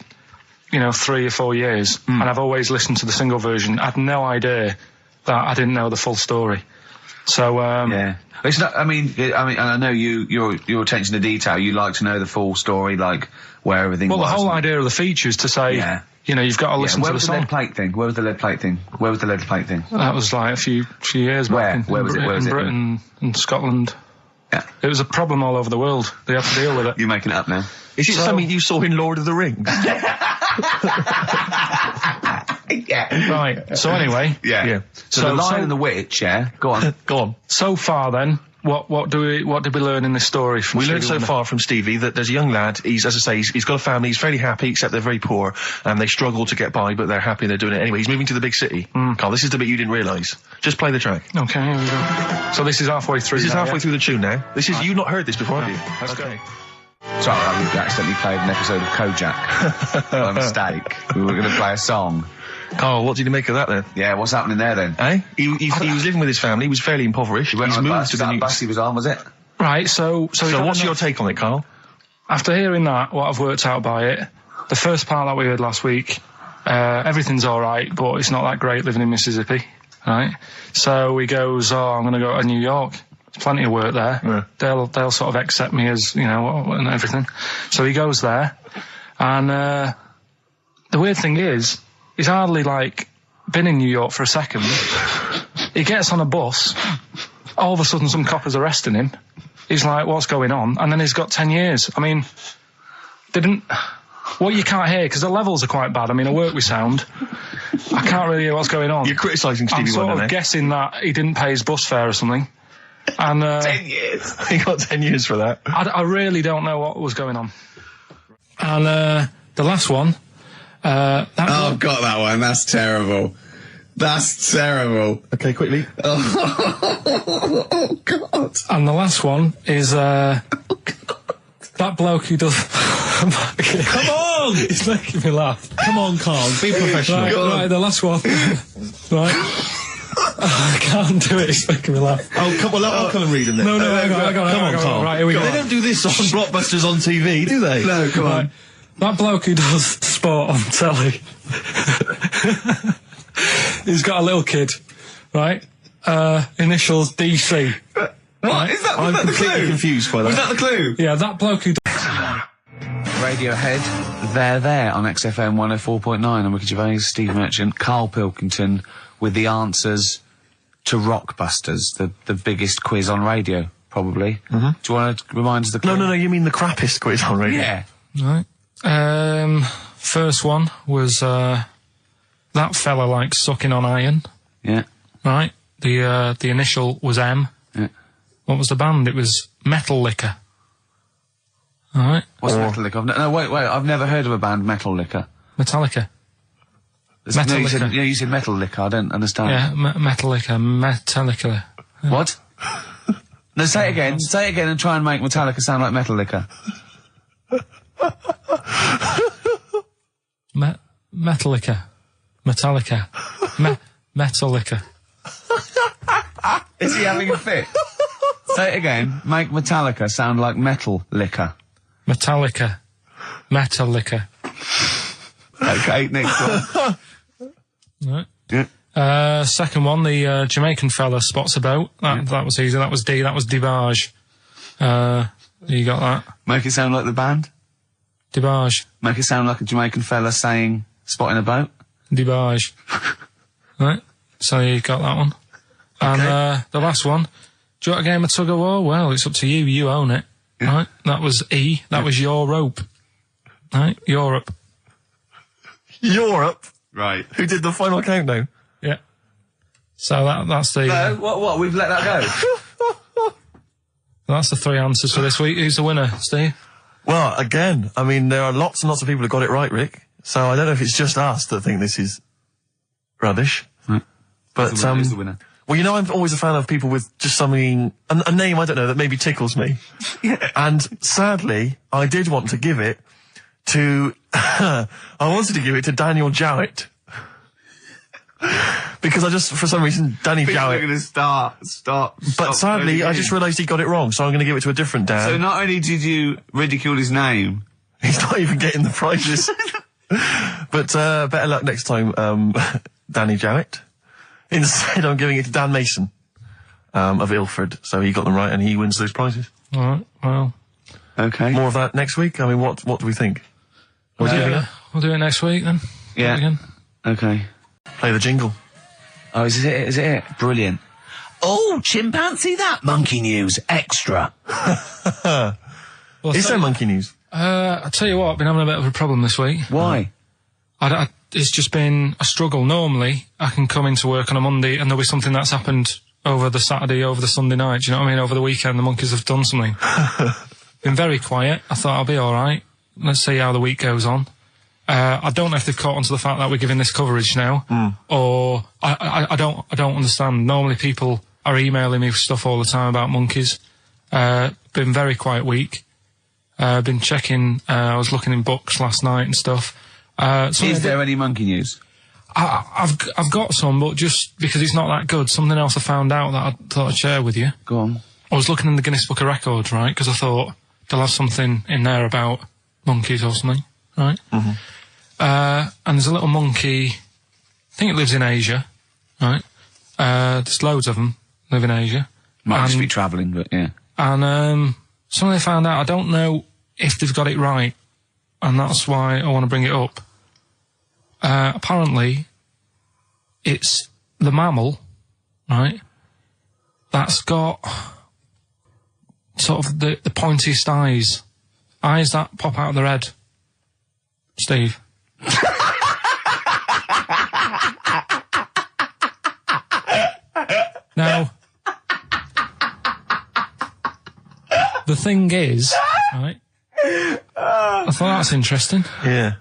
Speaker 2: you know, 3 or 4 years, and I've always listened to the single version. I had no idea that I didn't know the full story. So,
Speaker 1: yeah. It's not, I mean, and I know your attention to detail, you like to know the full story, like, where everything was.
Speaker 2: Well, the whole idea of the feature is to say, you know, you've got to listen to the song.
Speaker 1: Where was the lead plate thing? Where was the lead plate thing?
Speaker 2: That was like a few years back.
Speaker 1: Where was it?
Speaker 2: In Britain and Scotland.
Speaker 1: Yeah.
Speaker 2: It was a problem all over the world. They had to deal with it.
Speaker 1: You're making it up now.
Speaker 3: Is it something you saw in Lord of the Rings?
Speaker 1: Yeah.
Speaker 2: Right. So anyway.
Speaker 1: Yeah. So the Lion and the Witch, yeah? Go on.
Speaker 3: Go on.
Speaker 2: So far then, what did we learn in this story from
Speaker 4: We learned
Speaker 2: Stevie
Speaker 4: so
Speaker 2: Wonder?
Speaker 4: far from Stevie that there's a young lad, as I say, he's got a family, he's fairly happy, except they're very poor, and they struggle to get by, but they're happy and they're doing it anyway. He's moving to the big city. Carl, this is the bit you didn't realise. Just play the track.
Speaker 2: Okay, here we go. So this is halfway through.
Speaker 4: This is
Speaker 2: now,
Speaker 4: halfway
Speaker 2: yeah?
Speaker 4: through the tune now. You've not heard this before, have you?
Speaker 2: Let's go.
Speaker 1: Sorry, we accidentally played an episode of Kojak by mistake. We were going to play a song.
Speaker 4: Carl, what did you make of that then?
Speaker 1: Yeah, what's happening there then?
Speaker 4: Eh? He was living with his family, he was fairly impoverished.
Speaker 1: He went
Speaker 4: He's
Speaker 1: on a
Speaker 4: moved
Speaker 1: bus.
Speaker 4: to
Speaker 1: Was
Speaker 4: the
Speaker 1: that
Speaker 4: new...
Speaker 1: bus he was on, was it?
Speaker 2: Right, so
Speaker 4: what's your take on it, Carl?
Speaker 2: After hearing that, what I've worked out by it, the first part that we heard last week, everything's all right, but it's not that great living in Mississippi, right? So he goes, I'm going to go to New York. There's plenty of work there.
Speaker 4: Yeah.
Speaker 2: They'll sort of accept me as, and everything. So he goes there, and the weird thing is, he's hardly, been in New York for a second. He gets on a bus, all of a sudden some cop is arresting him. He's like, what's going on? And then he's got 10 years. I mean, what you can't hear, because the levels are quite bad. I mean, I work with sound. I can't really hear what's going on.
Speaker 4: You're criticising
Speaker 2: I'm
Speaker 4: Stevie
Speaker 2: sort
Speaker 4: Wonder,
Speaker 2: of guessing that he didn't pay his bus fare or something. And
Speaker 1: 10 years.
Speaker 4: He got 10 years for that.
Speaker 2: I really don't know what was going on. And the last one...
Speaker 7: I've got that one. That's terrible. That's terrible.
Speaker 4: Okay, quickly.
Speaker 7: Oh, God.
Speaker 2: And the last one is that bloke who does...
Speaker 4: Come on!
Speaker 2: It's making me laugh.
Speaker 4: Come on, Carl, be professional.
Speaker 2: Right, the last one. Right. I can't do it, it's making me laugh.
Speaker 4: Oh, come on, I'll come and read them then.
Speaker 2: No, hang on,
Speaker 4: Come on, Carl.
Speaker 2: Right, here we go.
Speaker 4: They don't do this on Blockbusters on TV, do they?
Speaker 7: No, come on.
Speaker 2: That bloke who does sport on telly. He's got a little kid, right? Initials DC.
Speaker 7: What? Is that, was
Speaker 4: I'm
Speaker 7: that the
Speaker 4: completely
Speaker 7: clue?
Speaker 4: confused by that.
Speaker 7: Was that the clue?
Speaker 2: Yeah, that bloke who...
Speaker 1: Radiohead, there on XFM 104.9. I'm Ricky Gervais, Steve Merchant, Karl Pilkington with the answers to Rockbusters, the biggest quiz on radio, probably. Do you want to remind us the clue?
Speaker 4: No, you mean the crappiest quiz on radio?
Speaker 1: Yeah.
Speaker 2: Right. First one was, that fella likes sucking on iron,
Speaker 1: Yeah.
Speaker 2: right? The initial was M.
Speaker 1: Yeah.
Speaker 2: What was the band? It was Metal Liquor. Alright.
Speaker 1: What's Metal Liquor? No, wait, I've never heard of a band, Metal Liquor.
Speaker 2: Metallica.
Speaker 1: No,
Speaker 2: Metal
Speaker 1: you said,
Speaker 2: Liquor.
Speaker 1: yeah, you said Metal Liquor, I don't understand.
Speaker 2: Yeah, Metal Liquor. Metallica.
Speaker 1: What? No, say it again and try and make Metallica sound like Metal Liquor.
Speaker 2: Metallica. Metallica. Metallica.
Speaker 1: Is he having a fit? Say it again, make Metallica sound like Metal Liquor.
Speaker 2: Metallica. Metallica.
Speaker 1: Okay, next one.
Speaker 2: Right.
Speaker 1: Yeah.
Speaker 2: Second one, the Jamaican fella spots a boat. That was easy. That was D. That was Debage. You got that?
Speaker 1: Make it sound like the band.
Speaker 2: Debage.
Speaker 1: Make it sound like a Jamaican fella saying, spotting a boat.
Speaker 2: Debage. Right. So you got that one. And the last one. Do you want a game of tug of war? Well, it's up to you. You own it.
Speaker 1: Yeah.
Speaker 2: Right. That was E. That was your rope. Right. Europe.
Speaker 4: Europe?
Speaker 1: Right.
Speaker 4: Who did the final countdown?
Speaker 2: Yeah. So that's the
Speaker 1: No, what, we've let that go?
Speaker 2: that's the three answers for this week. Who's the winner, Steve?
Speaker 4: Well, again, I mean, there are lots and lots of people who got it right, Rick. So I don't know if it's just us that think this is rubbish.
Speaker 1: Right.
Speaker 4: But,
Speaker 1: Who's the winner?
Speaker 4: well, you know, I'm always a fan of people with just something, a name, I don't know, that maybe tickles me.
Speaker 1: Yeah.
Speaker 4: And sadly, I did want to give it to, I wanted to give it to Daniel Jowett. Because I just, for some reason, Danny
Speaker 1: People are
Speaker 4: Jowett.
Speaker 1: going to stop.
Speaker 4: But sadly, I just realised he got it wrong, so I'm going to give it to a different Dan.
Speaker 1: So not only did you ridicule his name,
Speaker 4: He's not even getting the prizes. But better luck next time, Danny Jowett. Instead, I'm giving it to Dan Mason of Ilford. So he got them right, and he wins those prizes.
Speaker 2: All right. Well,
Speaker 1: okay.
Speaker 4: More of that next week. I mean, what do we think? What do you think?
Speaker 2: we'll do it next week then.
Speaker 1: Yeah.
Speaker 2: Do it again.
Speaker 1: Okay.
Speaker 4: Play the jingle.
Speaker 1: Oh, is it? Is it? Brilliant.
Speaker 7: Oh, chimpanzee that. Monkey news. Extra.
Speaker 2: Well,
Speaker 4: Is there monkey news?
Speaker 2: I tell you what, I've been having a bit of a problem this week.
Speaker 1: Why?
Speaker 2: It's just been a struggle. Normally, I can come into work on a Monday and there'll be something that's happened over the Saturday, over the Sunday night. Do you know what I mean? Over the weekend, the monkeys have done something. Been very quiet. I thought I'll be all right. Let's see how the week goes on. I don't know if they've caught on to the fact that we're giving this coverage now, or I don't understand. Normally people are emailing me stuff all the time about monkeys. Been very quiet week. Been checking. I was looking in books last night and stuff.
Speaker 1: Is there any monkey news?
Speaker 2: I've got some, but just because it's not that good, something else I found out that I thought I'd share with you.
Speaker 1: Go on.
Speaker 2: I was looking in the Guinness Book of Records, right? Because I thought they'll have something in there about monkeys or something, right? Mm-hmm. And there's a little monkey, I think it lives in Asia, right? There's loads of them live in Asia.
Speaker 1: Might just be travelling, but yeah.
Speaker 2: And something they found out, I don't know if they've got it right, and that's why I want to bring it up. Apparently, it's the mammal, right, that's got sort of the pointiest eyes that pop out of their head. Steve. Now, the thing is, right, I thought that's interesting.
Speaker 4: Yeah.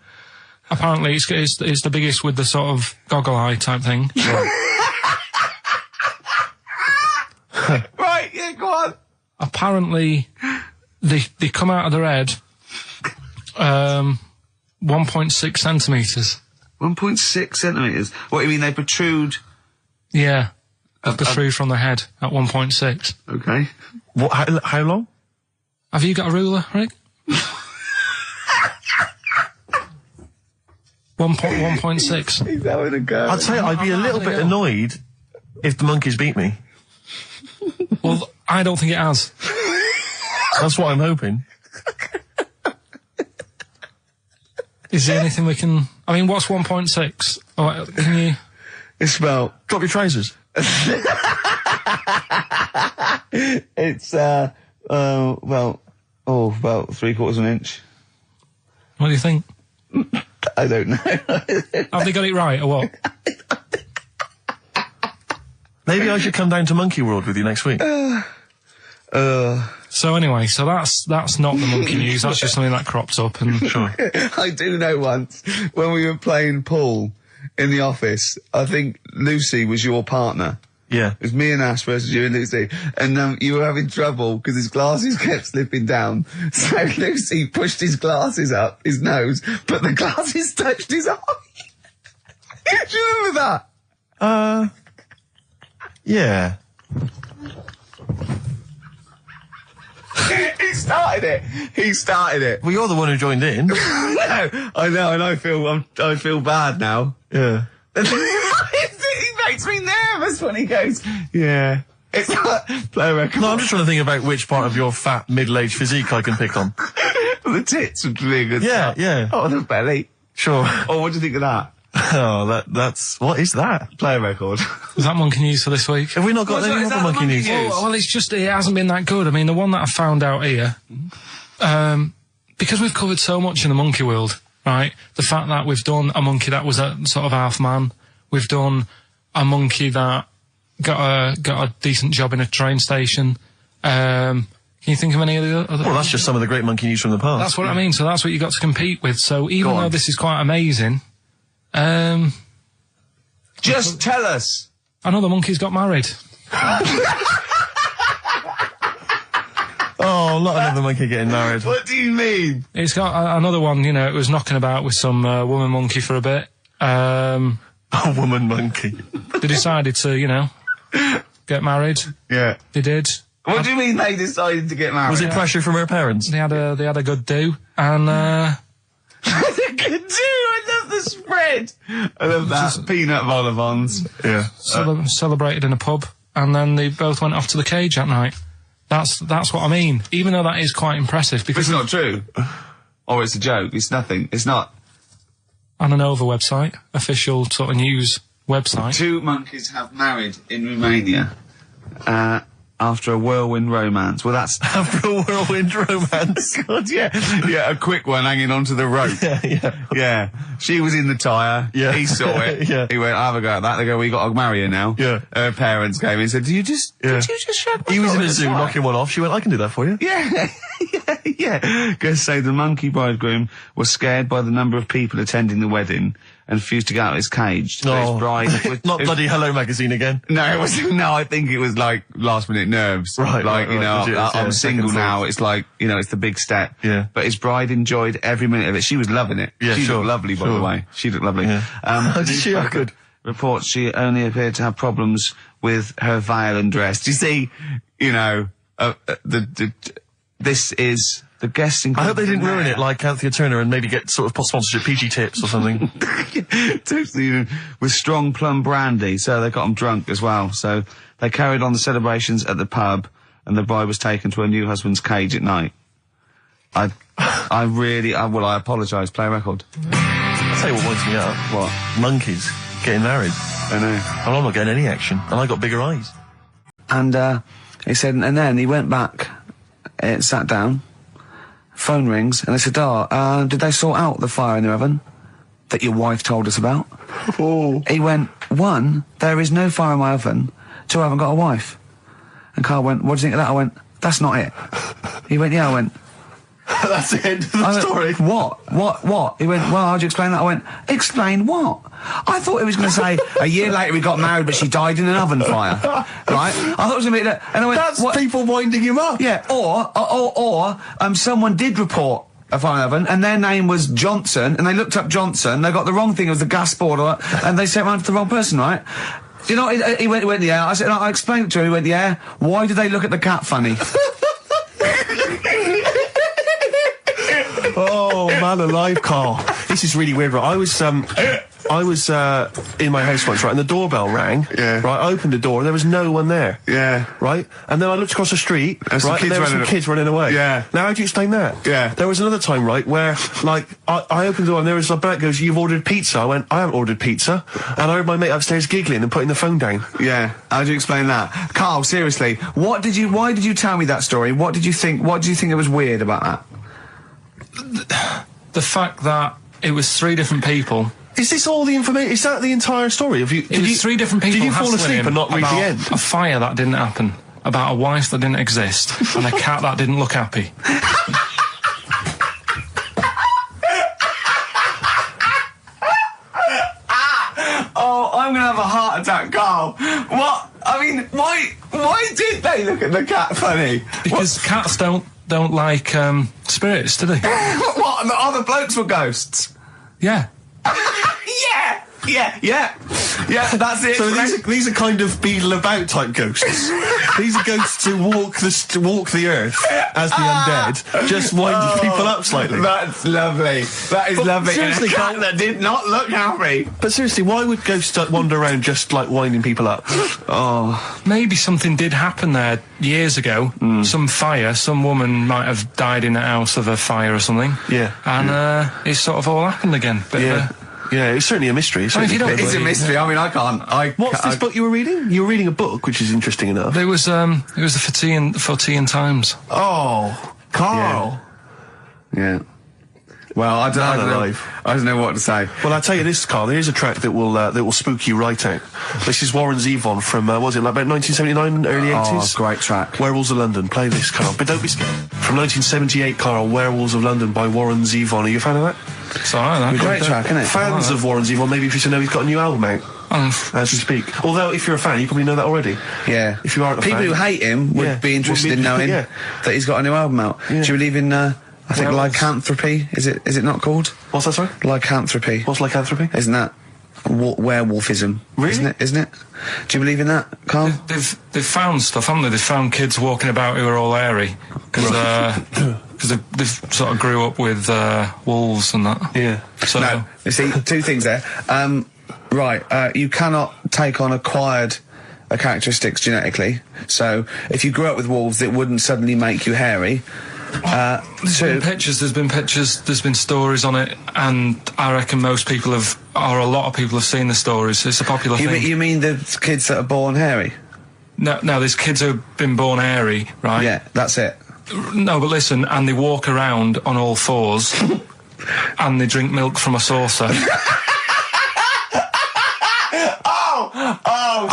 Speaker 2: Apparently, it's the biggest with the sort of goggle eye type thing.
Speaker 1: Right, yeah, go on.
Speaker 2: Apparently, they come out of their head 1.6 centimetres.
Speaker 1: 1.6 centimetres? What, you mean they protrude?
Speaker 2: Yeah. They protrude from the head at 1.6.
Speaker 1: Okay.
Speaker 4: What? How long?
Speaker 2: Have you got a ruler, Rick? 1.6.
Speaker 1: He's having a go.
Speaker 4: I'd say I'd be a little bit annoyed if the monkeys beat me.
Speaker 2: Well, I don't think it has.
Speaker 4: That's what I'm hoping.
Speaker 2: Is there anything we can... I mean, what's 1.6? Oh, can you...
Speaker 1: It's about...
Speaker 4: Drop your trousers.
Speaker 1: It's, about 3/4 of an inch.
Speaker 2: What do you think?
Speaker 1: I don't know.
Speaker 2: Have they got it right, or what?
Speaker 4: Maybe I should come down to Monkey World with you next week.
Speaker 2: So anyway, so that's not the monkey news, that's just something that cropped up, and...
Speaker 4: Sure.
Speaker 1: I do know once, when we were playing pool in the office, I think Lucy was your partner.
Speaker 4: Yeah.
Speaker 1: It was me and Ash versus you and Lucy. And you were having trouble because his glasses kept slipping down. So Lucy pushed his glasses up his nose, but the glasses touched his eye. Do you remember that?
Speaker 4: Yeah.
Speaker 1: He started it.
Speaker 4: Well, you're the one who joined in.
Speaker 1: I know, and I feel bad now.
Speaker 4: Yeah.
Speaker 1: He makes me nervous when he goes, yeah. It's like, play a record.
Speaker 4: No, I'm just trying to think about which part of your fat, middle-aged physique I can pick on.
Speaker 1: The tits would be a good
Speaker 4: Yeah,
Speaker 1: start.
Speaker 4: yeah.
Speaker 1: Oh, the belly.
Speaker 4: Sure.
Speaker 1: Oh, what do you think of that?
Speaker 4: Oh, that's... What is that?
Speaker 1: Play a record.
Speaker 2: Is that monkey news for this week?
Speaker 4: Have we not got any other monkey news?
Speaker 2: Well, it's just, it hasn't been that good. I mean, the one that I found out here, because we've covered so much in the monkey world, right? The fact that we've done a monkey that was a sort of half man, we've done a monkey that got a decent job in a train station. Can you think of any of the other?
Speaker 4: Well, that's just some of the great monkey news from the past.
Speaker 2: That's what I mean. So that's what you got to compete with. So even though this is quite amazing,
Speaker 1: just tell us.
Speaker 2: Another monkey's got married.
Speaker 4: Oh, not another monkey getting married.
Speaker 1: What do you mean?
Speaker 2: It's got another one. You know, it was knocking about with some woman monkey for a bit.
Speaker 4: A woman monkey.
Speaker 2: They decided to, you know, get married.
Speaker 1: Yeah.
Speaker 2: They did.
Speaker 1: What do you mean they decided to get married?
Speaker 4: Was it pressure from her parents?
Speaker 2: They had a good do, and
Speaker 1: Good do. I love the spread. I love that. Peanut vol-au-vents.
Speaker 4: Yeah.
Speaker 2: celebrated in a pub, and then they both went off to the cage that night. That's what I mean. Even though that is quite impressive,
Speaker 1: But
Speaker 2: because
Speaker 1: it's not true. Or it's a joke. It's nothing. It's not.
Speaker 2: on an Nova website, official sort of news website.
Speaker 1: 2 monkeys have married in Romania. after a whirlwind romance. Well, that's
Speaker 4: After a whirlwind romance.
Speaker 1: God, yeah, a quick one hanging onto the rope. Yeah. She was in the tyre.
Speaker 4: Yeah.
Speaker 1: He saw it.
Speaker 4: Yeah.
Speaker 1: He went, have a go at that. They go, we got to marry her now.
Speaker 4: Yeah.
Speaker 1: Her parents came in and said, did you just shag my
Speaker 4: He was in
Speaker 1: daughter
Speaker 4: a zoo
Speaker 1: tyre?"
Speaker 4: knocking one off. She went, I can do that for you.
Speaker 1: Yeah. Guests say the monkey bridegroom was scared by the number of people attending the wedding and refused to get out of his cage. So his bride was,
Speaker 4: Not bloody Hello Magazine again.
Speaker 1: No, it was no. I think it was like last minute nerves.
Speaker 4: Right,
Speaker 1: like
Speaker 4: right, right. Legit,
Speaker 1: I'm
Speaker 4: yeah,
Speaker 1: single
Speaker 4: second
Speaker 1: now.
Speaker 4: thoughts.
Speaker 1: It's like it's the big step.
Speaker 4: Yeah.
Speaker 1: But his bride enjoyed every minute of it. She was loving it.
Speaker 4: Yeah,
Speaker 1: she
Speaker 4: sure,
Speaker 1: looked lovely, by
Speaker 4: sure.
Speaker 1: the way. She looked lovely.
Speaker 4: Yeah. Did she? Oh, good.
Speaker 1: Reports she only appeared to have problems with her veil and dress. Do you see? This is. The guests
Speaker 4: I hope they didn't ruin it like Anthea Turner and maybe get sort of sponsorship PG tips or something.
Speaker 1: Totally, with strong plum brandy, so they got them drunk as well. So they carried on the celebrations at the pub, and the bride was taken to her new husband's cage at night. I apologise, play a record.
Speaker 4: I'll tell you what winds me up.
Speaker 1: What?
Speaker 4: Monkeys getting married.
Speaker 1: I know.
Speaker 4: And I'm not getting any action. And I got bigger eyes.
Speaker 1: And, he said, and then he went back, sat down, phone rings, and they said, did they sort out the fire in the oven that your wife told us about?
Speaker 4: Oh.
Speaker 1: He went, 1, there is no fire in my oven. 2, I haven't got a wife. And Carl went, what do you think of that? I went, that's not it. He went, yeah. I went,
Speaker 4: That's the end of the
Speaker 1: I
Speaker 4: story.
Speaker 1: went, what? He went, well, how'd you explain that? I went, explain what? I thought he was going to say, a year later we got married, but she died in an oven fire. Right? I thought it was going to be that. And I went,
Speaker 4: That's
Speaker 1: what?
Speaker 4: people winding him up.
Speaker 1: Yeah, or someone did report a fire oven, and their name was Johnson, and they looked up Johnson, they got the wrong thing, it was the gas board, and they sent around to the wrong person, right? You know, he went, yeah. I said, I explained it to him, he went, yeah. Why did they look at the cat funny?
Speaker 4: Oh, man alive, Carl. This is really weird, right? I was in my house once, right, and the doorbell rang.
Speaker 1: Yeah.
Speaker 4: Right, I opened the door, and there was no one there.
Speaker 1: Yeah.
Speaker 4: Right? And then I looked across the street,
Speaker 1: There's some
Speaker 4: right, and
Speaker 1: kids
Speaker 4: there were some
Speaker 1: running
Speaker 4: kids running away.
Speaker 1: Yeah.
Speaker 4: Now, how do you explain that?
Speaker 1: Yeah.
Speaker 4: There was another time, right, where, like, I opened the door, and there was a bloke goes, you've ordered pizza. I went, I haven't ordered pizza. And I heard my mate upstairs giggling and putting the phone down.
Speaker 1: Yeah. How do you explain that? Carl, seriously, why did you tell me that story? What did you think it was weird about that?
Speaker 2: The fact that it was 3 different people.
Speaker 4: Is this all the information? Is that the entire story?
Speaker 2: It was 3 different people.
Speaker 4: Did you fall
Speaker 2: hassling
Speaker 4: asleep
Speaker 2: him
Speaker 4: and not read the
Speaker 2: about
Speaker 4: end?
Speaker 2: A fire that didn't happen, about a wife that didn't exist, and a cat that didn't look happy.
Speaker 1: Oh, I'm gonna have a heart attack, Carl. What? I mean, why did they look at the cat funny?
Speaker 2: Because cats don't like spirits, do they?
Speaker 1: What? And the other blokes were ghosts?
Speaker 2: Yeah.
Speaker 1: Yeah, that's it.
Speaker 4: So these are kind of beetle about type ghosts. These are ghosts who walk the earth as the undead, just winding people up slightly.
Speaker 1: That's lovely. That is lovely.
Speaker 4: seriously,
Speaker 1: And a cat
Speaker 4: Carl-
Speaker 1: that did not look happy.
Speaker 4: But seriously, why would ghosts wander around just like winding people up?
Speaker 1: Oh,
Speaker 2: Maybe something did happen there years ago. Some fire, some woman might have died in a house of a fire or something.
Speaker 4: Yeah.
Speaker 2: And it sort of all happened again. Bit of
Speaker 4: Yeah. Yeah, it's certainly a mystery.
Speaker 2: I mean, if you don't
Speaker 1: it's a mystery. I mean, I can't.
Speaker 4: What's this book you were reading? You were reading a book, which is interesting enough.
Speaker 2: It was the for tea and Times.
Speaker 4: Oh, Carl.
Speaker 1: Yeah. Well, I don't know what to say.
Speaker 4: Well, I'll tell you this, Carl. There is a track that will spook you right out. This is Warren Zevon from what was it, like about 1979, early 80s?
Speaker 1: Oh, great track.
Speaker 4: Werewolves of London. Play this, Carl. But don't be scared. From 1978, Carl, Werewolves of London by Warren Zevon. Are you a fan of that?
Speaker 2: It's alright,
Speaker 1: Great track, isn't it?
Speaker 4: Fans of Warren Zevon, maybe if you should know he's got a new album out as we speak. Although, if you're a fan, you probably know that already.
Speaker 1: Yeah.
Speaker 4: If you aren't a
Speaker 1: People
Speaker 4: fan.
Speaker 1: who hate him would
Speaker 4: Yeah.
Speaker 1: be interested
Speaker 4: Would be-
Speaker 1: in knowing
Speaker 4: yeah.
Speaker 1: that he's got a new album out.
Speaker 4: Yeah.
Speaker 1: Do you believe in? I think
Speaker 2: Werewolves.
Speaker 1: lycanthropy. Is it not called
Speaker 4: What's that, sorry?
Speaker 1: lycanthropy?
Speaker 4: What's lycanthropy?
Speaker 1: Isn't that werewolfism?
Speaker 4: Really?
Speaker 1: Isn't it? Do you believe in that, Carl?
Speaker 2: They've found stuff, haven't they? They've found kids walking about who are all hairy because they've sort of grew up with wolves and that.
Speaker 4: Yeah.
Speaker 2: So
Speaker 1: No. You see, 2 things there. You cannot take on acquired characteristics genetically. So if you grew up with wolves, it wouldn't suddenly make you hairy.
Speaker 2: There's been pictures, there's been stories on it, and I reckon most people a lot of people have seen the stories. It's a popular thing.
Speaker 1: You mean the kids that are born hairy?
Speaker 2: No, there's kids who've been born hairy, right?
Speaker 1: Yeah, that's it.
Speaker 2: No, but listen, and they walk around on all fours, and they drink milk from a saucer.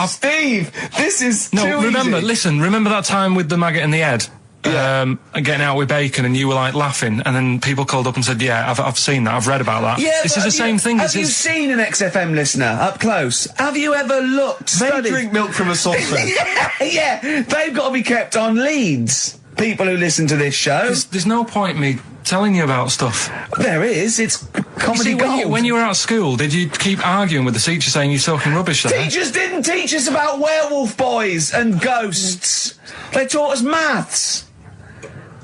Speaker 1: Steve, this is
Speaker 2: remember that time with the maggot in the head?
Speaker 1: Yeah.
Speaker 2: And getting out with bacon, and you were like laughing, and then people called up and said, "Yeah, I've seen that. I've read about that."
Speaker 1: Yeah,
Speaker 2: this is the same thing.
Speaker 1: Have you seen an XFM listener up close? Have you ever looked?
Speaker 4: They
Speaker 1: studied?
Speaker 4: drink milk from a saucer.
Speaker 1: yeah, they've got to be kept on leads. People who listen to this show.
Speaker 2: There's no point me telling you about stuff.
Speaker 1: There is. It's comedy gold.
Speaker 2: When you were at school, did you keep arguing with the teacher saying you're talking rubbish there?
Speaker 1: Teachers didn't teach us about werewolf boys and ghosts. They taught us maths.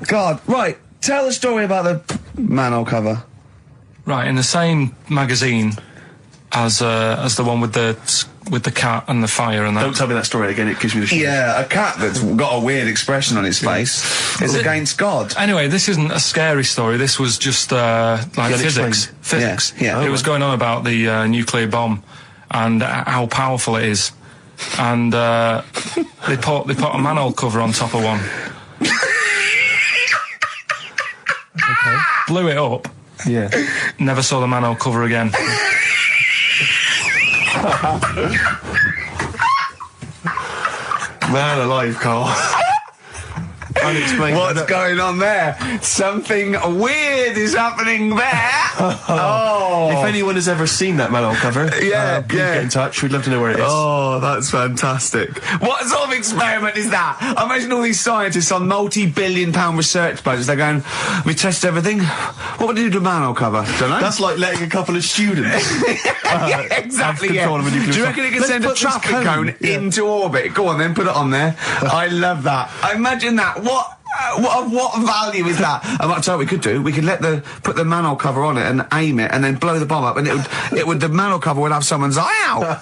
Speaker 1: God, right. Tell the story about the manhole cover.
Speaker 2: Right, in the same magazine as the one with the cat and the fire and that.
Speaker 4: Don't tell me that story again, it gives me the shivers.
Speaker 1: Yeah, a cat that's got a weird expression on its face is against God.
Speaker 2: Anyway, this isn't a scary story. This was just like physics. Physics.
Speaker 1: Yeah.
Speaker 2: It was going on about the nuclear bomb and how powerful it is. And they put a manhole cover on top of one.
Speaker 4: Okay.
Speaker 2: Blew it up.
Speaker 4: Yeah.
Speaker 2: Never saw the manhole cover again.
Speaker 4: Man alive, Carl. Unexplained.
Speaker 1: What's going on there? Something weird is happening there.
Speaker 4: If anyone has ever seen that manhole cover, please get in touch. We'd love to know where it is.
Speaker 1: Oh, that's fantastic. What sort of experiment is that? I imagine all these scientists on multi-billion-pound research projects, they're going, we test everything. What would you do to a manhole cover? Don't know.
Speaker 4: That's like letting a couple of students
Speaker 1: yeah, exactly.
Speaker 4: have control of a nuclear
Speaker 1: Do you reckon it can
Speaker 4: Let's
Speaker 1: send a
Speaker 4: put this
Speaker 1: traffic cone into orbit? Go on then, put it on there. I love that. Imagine that. What value is that? I might tell you what we could do. We could put the manhole cover on it and aim it, and then blow the bomb up, and the manhole cover would have someone's eye out.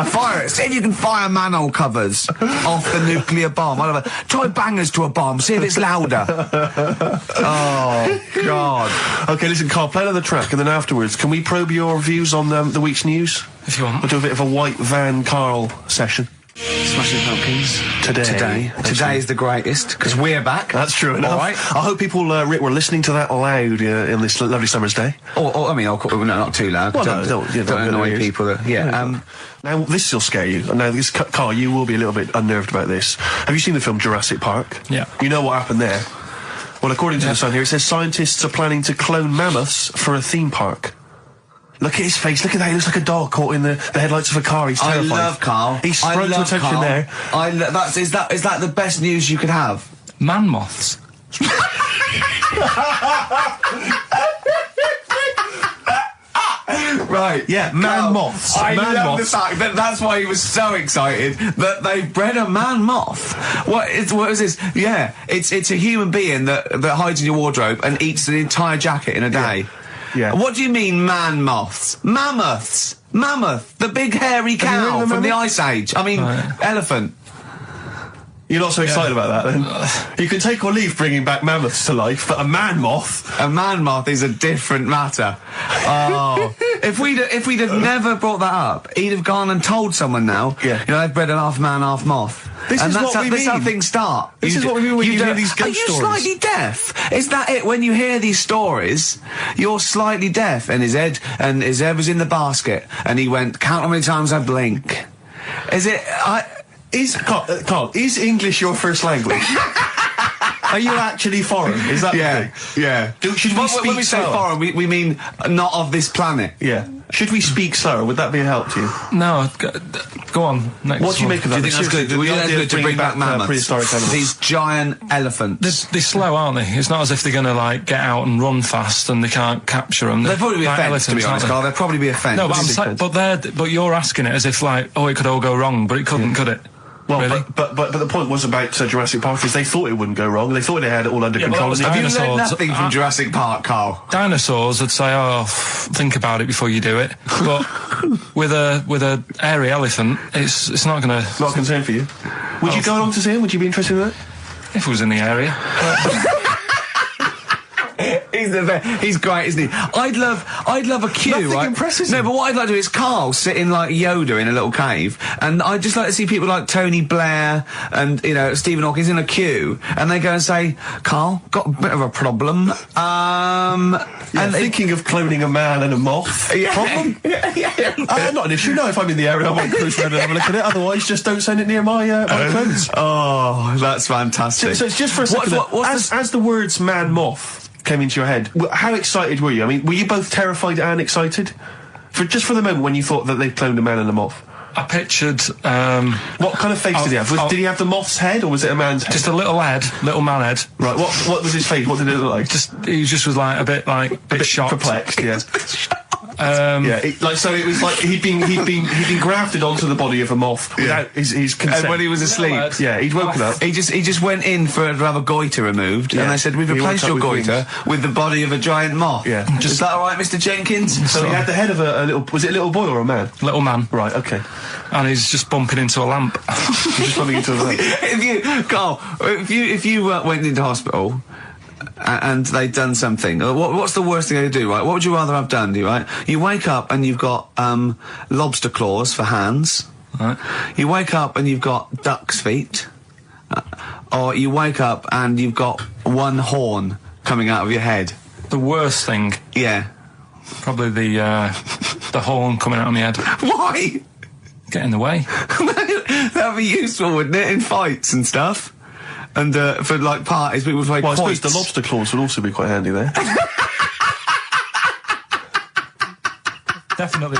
Speaker 1: Fire it. See if you can fire manhole covers off the nuclear bomb. Whatever. Try bangers to a bomb. See if it's louder. Oh God.
Speaker 4: Okay, listen, Carl, play another track, and then afterwards, can we probe your views on the week's news?
Speaker 2: If you want.
Speaker 4: We'll do a bit of a white van Carl session.
Speaker 1: Smashing Pumpkins.
Speaker 4: Today
Speaker 1: is the greatest, because we're back.
Speaker 4: That's true enough.
Speaker 1: All right.
Speaker 4: I hope people, Rick, were listening to that loud in this lovely summer's day.
Speaker 1: No, not too loud.
Speaker 4: Well,
Speaker 1: don't
Speaker 4: don't
Speaker 1: annoy people.
Speaker 4: Now, this will scare you. Now, Carl, you will be a little bit unnerved about this. Have you seen the film Jurassic Park?
Speaker 2: Yeah.
Speaker 4: You know what happened there? Well, according to the Sun here, it says scientists are planning to clone mammoths for a theme park. Look at his face. Look at that. He looks like a dog caught in the headlights of a car. He's terrified.
Speaker 1: I love Carl.
Speaker 4: He sprung to attention
Speaker 1: Carl.
Speaker 4: there.
Speaker 1: Is that the best news you could have?
Speaker 2: Man moths.
Speaker 1: Right.
Speaker 4: Yeah, man moths.
Speaker 1: I
Speaker 4: Man
Speaker 1: love
Speaker 4: moths.
Speaker 1: the fact that that's why he was so excited that they bred a man moth. What is this? Yeah, it's a human being that hides in your wardrobe and eats an entire jacket in a day.
Speaker 4: Yeah.
Speaker 1: What do you mean, man moths? Mammoths. Mammoth, the big hairy cow from the Ice Age. I mean, elephant.
Speaker 4: You're not so excited about that, then? You can take or leave bringing back mammoths to life, but a man moth...
Speaker 1: A man moth is a different matter. Oh. If we'd have never brought that up, he'd have gone and told someone now, they've bred an half man, half moth.
Speaker 4: This is how
Speaker 1: things start.
Speaker 4: This is what we mean when you hear these ghost stories.
Speaker 1: Are you slightly deaf? Is that it? When you hear these stories, you're slightly deaf. And his head was in the basket, and he went, count how many times I blink. Is it...
Speaker 4: Carl, is English your first language? Are you actually foreign? Is that the thing?
Speaker 1: Yeah. When we say foreign, we mean not of this planet.
Speaker 4: Yeah. Should we speak slower? Would that be a help to you?
Speaker 2: No, go on. Next
Speaker 4: what do you make of that?
Speaker 1: Do you think that's good? Do you think that's good to bring back mammoths?
Speaker 4: Prehistoric animals.
Speaker 1: These giant elephants.
Speaker 2: They're slow, aren't they? It's not as if they're going to get out and run fast and they can't capture them.
Speaker 1: They'll probably be a fence, to be honest, Carl. They'll probably be a fence.
Speaker 2: No, but you're asking it as if it could all go wrong, but it couldn't, could it?
Speaker 4: Well,
Speaker 2: really?
Speaker 4: but the point was about Jurassic Park is they thought it wouldn't go wrong. They thought they had it all under control.
Speaker 1: Have you learned nothing from Jurassic Park, Carl?
Speaker 2: Dinosaurs would say, think about it before you do it. But with a hairy elephant, it's not going to...
Speaker 4: Not a concern for you? Would you go along to see him? Would you be interested in that?
Speaker 2: If it was in the area.
Speaker 1: He's great, isn't he? I'd love a queue,
Speaker 4: Nothing
Speaker 1: right?
Speaker 4: impresses
Speaker 1: No,
Speaker 4: him.
Speaker 1: but what I'd like to do is Carl sitting like Yoda in a little cave, and I'd just like to see people like Tony Blair and, you know, Stephen Hawkins in a queue, and they go and say, Carl, got a bit of a problem.
Speaker 3: And thinking of cloning a man and a moth. Problem? Not an issue. No, if I'm in the area, I won't cruise around and have a look at it. Otherwise, just don't send it near my clothes.
Speaker 1: Oh, that's fantastic.
Speaker 3: So it's just for a second. As the words "man moth" came into your head, how excited were you? I mean, were you both terrified and excited? For the moment when you thought that they'd cloned a man and a moth.
Speaker 2: I pictured.
Speaker 3: What kind of face did he have? Did he have the moth's head, or was it a man's head?
Speaker 2: Just a little man head.
Speaker 3: Right. What was his face? What did it look like?
Speaker 2: He just was like a bit shocked,
Speaker 3: perplexed. Yeah. It was like he'd been grafted onto the body of a moth without his consent.
Speaker 1: And when he was asleep,
Speaker 3: he'd woken up.
Speaker 1: he just went in to have a goiter removed, and they said, "We've replaced your goiter with the body of a giant moth."
Speaker 3: Yeah.
Speaker 1: Is that all right, Mr. Jenkins?
Speaker 3: So he had the head of a little. Was it a little boy or a man?
Speaker 2: little man,
Speaker 3: Right. Okay.
Speaker 2: and he's just bumping into a lamp.
Speaker 3: Just bumping into a lamp.
Speaker 1: If you went into hospital and they'd done something, what's the worst thing they do, right? What would you rather have done, right? You wake up and you've got lobster claws for hands.
Speaker 2: Right.
Speaker 1: You wake up and you've got duck's feet. Or you wake up and you've got one horn coming out of your head.
Speaker 2: The worst thing,
Speaker 1: Yeah.
Speaker 2: probably the horn coming out of my head.
Speaker 1: Why?
Speaker 2: Get in the way.
Speaker 1: That'd be useful, wouldn't it, in fights and stuff? And for like parties, people would play
Speaker 3: Well, I suppose
Speaker 1: quoits.
Speaker 3: the lobster claws would also be quite handy there.
Speaker 2: Definitely.